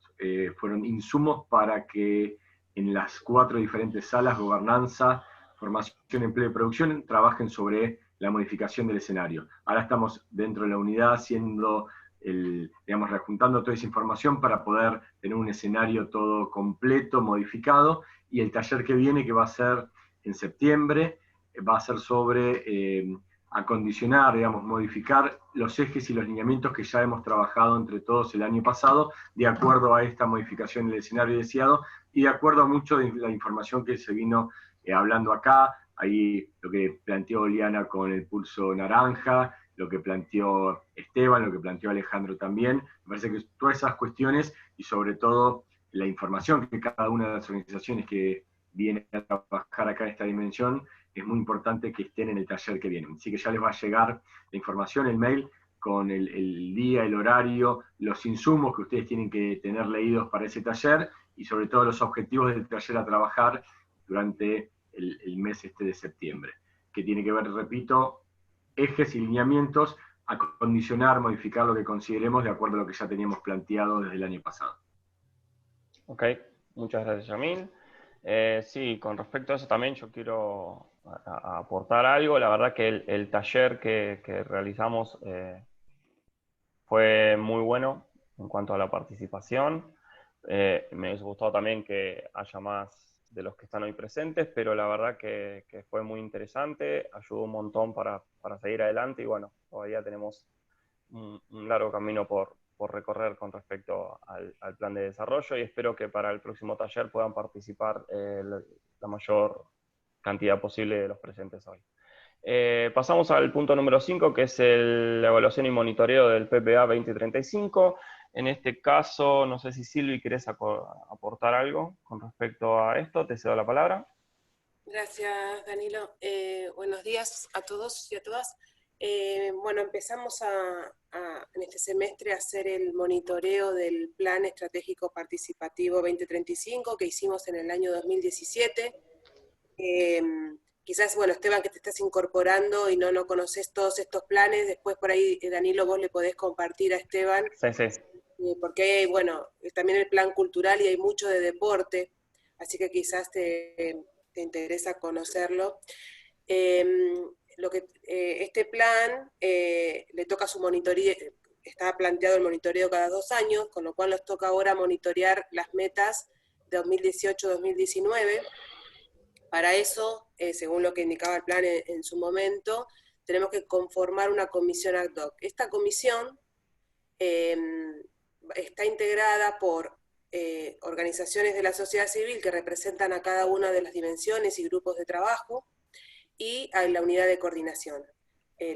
S5: fueron insumos para que en las 4 diferentes salas, gobernanza, formación, empleo y producción, trabajen sobre la modificación del escenario. Ahora estamos dentro de la unidad haciendo, digamos, rejuntando toda esa información para poder tener un escenario todo completo, modificado, y el taller que viene, que va a ser en septiembre, va a ser sobre acondicionar, digamos, modificar los ejes y los lineamientos que ya hemos trabajado entre todos el año pasado, de acuerdo a esta modificación del escenario deseado, y de acuerdo a mucho de la información que se vino hablando acá, ahí lo que planteó Liana con el pulso naranja, lo que planteó Esteban, lo que planteó Alejandro también. Me parece que todas esas cuestiones, y sobre todo la información que cada una de las organizaciones que viene a trabajar acá en esta dimensión, es muy importante que estén en el taller que viene. Así que ya les va a llegar la información, el mail, con el día, el horario, los insumos que ustedes tienen que tener leídos para ese taller, y sobre todo los objetivos del taller a trabajar durante el mes de septiembre, que tiene que ver, repito, ejes y lineamientos, acondicionar, modificar lo que consideremos de acuerdo a lo que ya teníamos planteado desde el año pasado.
S1: Ok, muchas gracias, Yamil. Sí, con respecto a eso también yo quiero aportar algo. La verdad que el taller que realizamos fue muy bueno en cuanto a la participación. Me hubiese gustado también que haya más de los que están hoy presentes, pero la verdad que fue muy interesante, ayudó un montón para seguir adelante, y bueno, todavía tenemos un largo camino por recorrer con respecto al plan de desarrollo, y espero que para el próximo taller puedan participar la mayor cantidad posible de los presentes hoy. Pasamos al punto número 5, que es la evaluación y monitoreo del PPA 2035. En este caso, no sé si Silvi querés aportar algo con respecto a esto, te cedo la palabra.
S16: Gracias, Danilo. Buenos días a todos y a todas. Bueno, empezamos en este semestre a hacer el monitoreo del Plan Estratégico Participativo 2035 que hicimos en el año 2017. Quizás, bueno, Esteban, que te estás incorporando y no conoces todos estos planes, después por ahí, Danilo, vos le podés compartir a Esteban.
S1: Sí.
S16: Porque hay, bueno, también el plan cultural y hay mucho de deporte, así que quizás te interesa conocerlo. Este plan le toca su monitoreo, está planteado el monitoreo cada 2 años, con lo cual nos toca ahora monitorear las metas de 2018-2019. Para eso, según lo que indicaba el plan en su momento, tenemos que conformar una comisión ad hoc. Esta comisión está integrada por organizaciones de la sociedad civil que representan a cada una de las dimensiones y grupos de trabajo, y a la unidad de coordinación.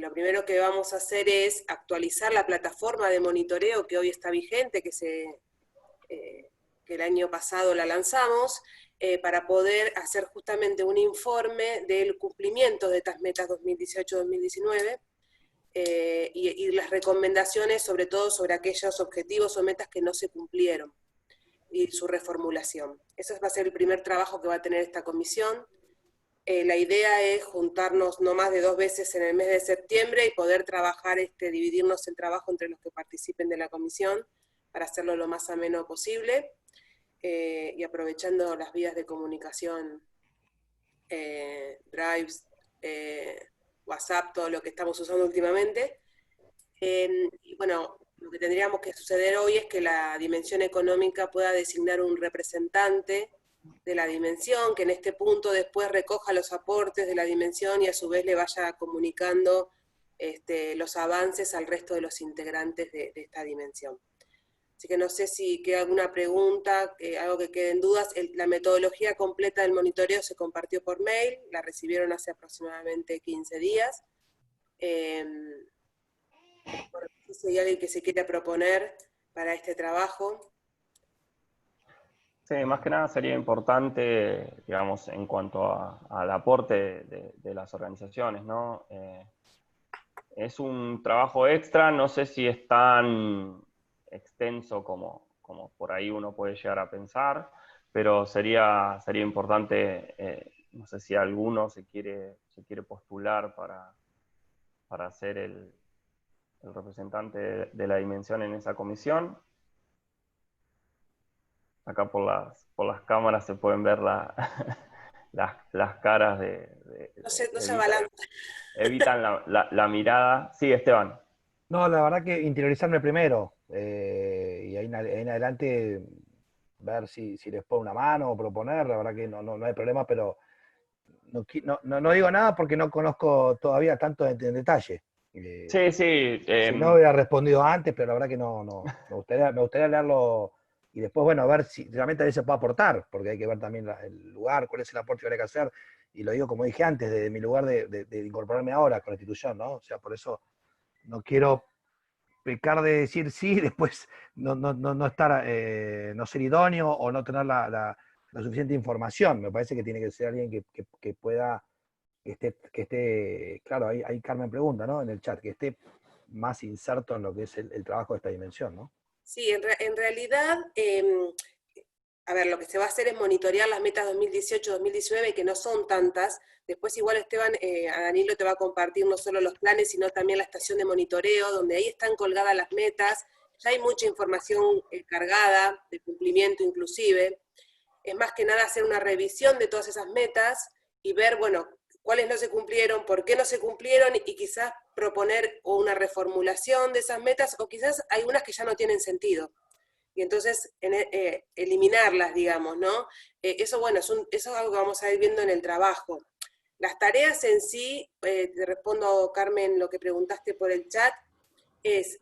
S16: Lo primero que vamos a hacer es actualizar la plataforma de monitoreo que hoy está vigente, que el año pasado la lanzamos, para poder hacer justamente un informe del cumplimiento de estas metas 2018-2019, y las recomendaciones, sobre todo sobre aquellos objetivos o metas que no se cumplieron, y su reformulación. Ese va a ser el primer trabajo que va a tener esta comisión. La idea es juntarnos no más de 2 veces en el mes de septiembre y poder trabajar, dividirnos el trabajo entre los que participen de la comisión para hacerlo lo más ameno posible, y aprovechando las vías de comunicación, Drives, WhatsApp, todo lo que estamos usando últimamente. Y bueno, lo que tendríamos que suceder hoy es que la dimensión económica pueda designar un representante de la dimensión, que en este punto después recoja los aportes de la dimensión y a su vez le vaya comunicando los avances al resto de los integrantes de esta dimensión. Así que no sé si queda alguna pregunta, algo que quede en dudas. La metodología completa del monitoreo se compartió por mail, la recibieron hace aproximadamente 15 días. Si hay alguien que se quiera proponer para este trabajo.
S1: Sí, más que nada sería importante, digamos, en cuanto al aporte de las organizaciones, ¿no? Es un trabajo extra, no sé si es tan extenso como por ahí uno puede llegar a pensar, pero sería importante, no sé si alguno se quiere postular para ser el representante de la dimensión en esa comisión. Acá por las cámaras se pueden ver las caras de
S16: No se abalanza.
S1: Evitan la mirada. Sí, Esteban.
S9: No, la verdad que interiorizarme primero, y ahí en adelante ver si les pongo una mano o proponer, la verdad que no hay problema, pero no digo nada porque no conozco todavía tanto en detalle.
S1: Sí.
S9: Si no hubiera respondido antes, pero la verdad que no. Me gustaría leerlo y después, bueno, ver si realmente a veces se puede aportar, porque hay que ver también el lugar, cuál es el aporte que hay que hacer. Y lo digo, como dije antes, desde mi lugar de incorporarme ahora con la institución, ¿no? O sea, por eso no quiero pecar de decir sí y después no estar, no ser idóneo o no tener la suficiente información. Me parece que tiene que ser alguien que pueda, que esté, claro, ahí Carmen pregunta, ¿no? En el chat, que esté más inserto en lo que es el trabajo de esta dimensión, ¿no?
S16: Sí, en realidad, a ver, lo que se va a hacer es monitorear las metas 2018-2019, que no son tantas. Después igual Esteban, a Danilo te va a compartir no solo los planes, sino también la estación de monitoreo, donde ahí están colgadas las metas. Ya hay mucha información cargada, de cumplimiento inclusive. Es más que nada hacer una revisión de todas esas metas y ver, bueno, cuáles no se cumplieron, por qué no se cumplieron, y quizás proponer una reformulación de esas metas, o quizás hay unas que ya no tienen sentido. Y entonces eliminarlas, digamos, ¿no? Eso, bueno, eso es algo que vamos a ir viendo en el trabajo. Las tareas en sí, te respondo, Carmen, lo que preguntaste por el chat, es,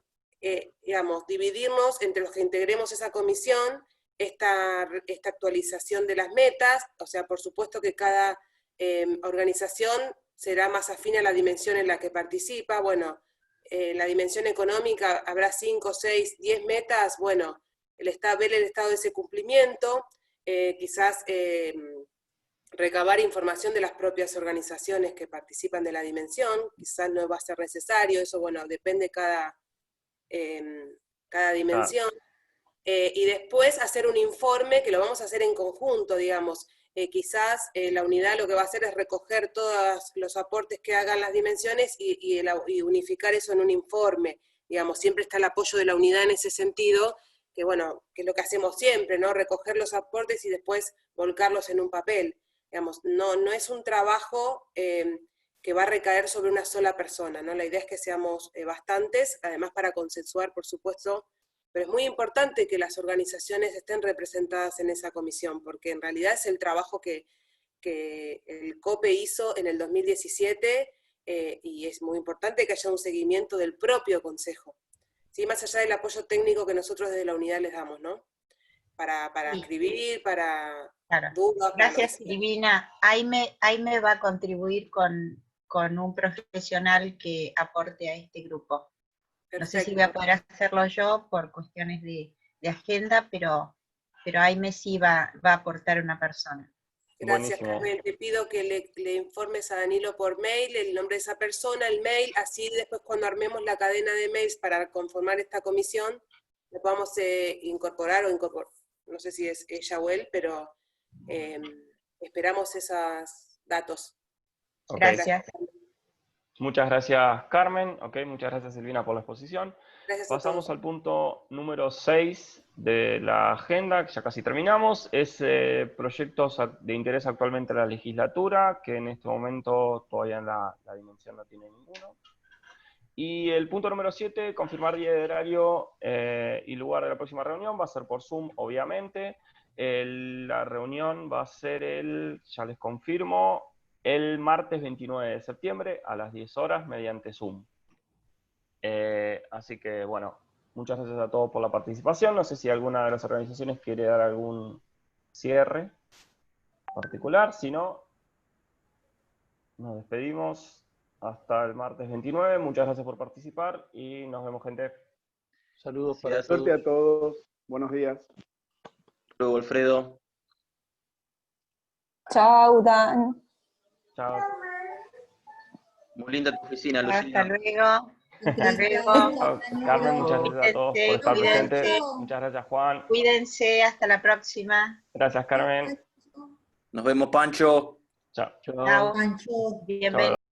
S16: digamos, dividirnos entre los que integremos esa comisión, esta actualización de las metas, o sea, por supuesto que cada organización será más afín a la dimensión en la que participa. Bueno, la dimensión económica habrá 5, 6, 10 metas, bueno, ver el estado de ese cumplimiento, quizás recabar información de las propias organizaciones que participan de la dimensión, quizás no va a ser necesario, eso, bueno, depende cada dimensión. Y después hacer un informe, que lo vamos a hacer en conjunto, digamos. Quizás la unidad lo que va a hacer es recoger todos los aportes que hagan las dimensiones y unificar eso en un informe. Digamos, siempre está el apoyo de la unidad en ese sentido, que bueno, que es lo que hacemos siempre, ¿no? Recoger los aportes y después volcarlos en un papel. Digamos, no es un trabajo que va a recaer sobre una sola persona, ¿no? La idea es que seamos bastantes, además para consensuar, por supuesto, pero es muy importante que las organizaciones estén representadas en esa comisión, porque en realidad es el trabajo que el COPE hizo en el 2017, y es muy importante que haya un seguimiento del propio Consejo, ¿sí? Más allá del apoyo técnico que nosotros desde la unidad les damos, ¿no? Para sí, escribir, para dudas.
S8: Gracias, Silvina. Aime va a contribuir con un profesional que aporte a este grupo. No sé si voy a poder hacerlo yo por cuestiones de agenda, pero Aime sí va a aportar una persona.
S16: Gracias, Carmen. Te pido que le informes a Danilo por mail el nombre de esa persona, el mail, así después cuando armemos la cadena de mails para conformar esta comisión, le podamos incorporar, no sé si es ella o él, pero esperamos esos datos.
S1: Okay. Gracias. Muchas gracias, Carmen. Okay, muchas gracias, Silvina, por la exposición.
S16: Gracias.
S1: Pasamos al punto número 6 de la agenda, que ya casi terminamos. Es proyectos de interés actualmente en la legislatura, que en este momento todavía en la dimensión no tiene ninguno. Y el punto número 7, confirmar día de horario y lugar de la próxima reunión. Va a ser por Zoom, obviamente. La reunión va a ser ya les confirmo, el martes 29 de septiembre a las 10 horas mediante Zoom. Así que, bueno, muchas gracias a todos por la participación. No sé si alguna de las organizaciones quiere dar algún cierre particular. Si no, nos despedimos hasta el martes 29. Muchas gracias por participar y nos vemos, gente.
S4: Saludos para todos.
S11: Suerte a todos. Buenos días.
S14: Hasta luego, Alfredo.
S17: Chao, Dan.
S1: Chao.
S14: Muy linda tu oficina, Lucía.
S8: Hasta luego. Hasta luego.
S1: Carmen, muchas gracias a todos por estar presentes. Muchas gracias, Juan.
S8: Cuídense, hasta la próxima.
S1: Gracias, Carmen.
S14: Nos vemos, Pancho.
S1: Chao.
S8: Chao, Pancho. Bienvenido.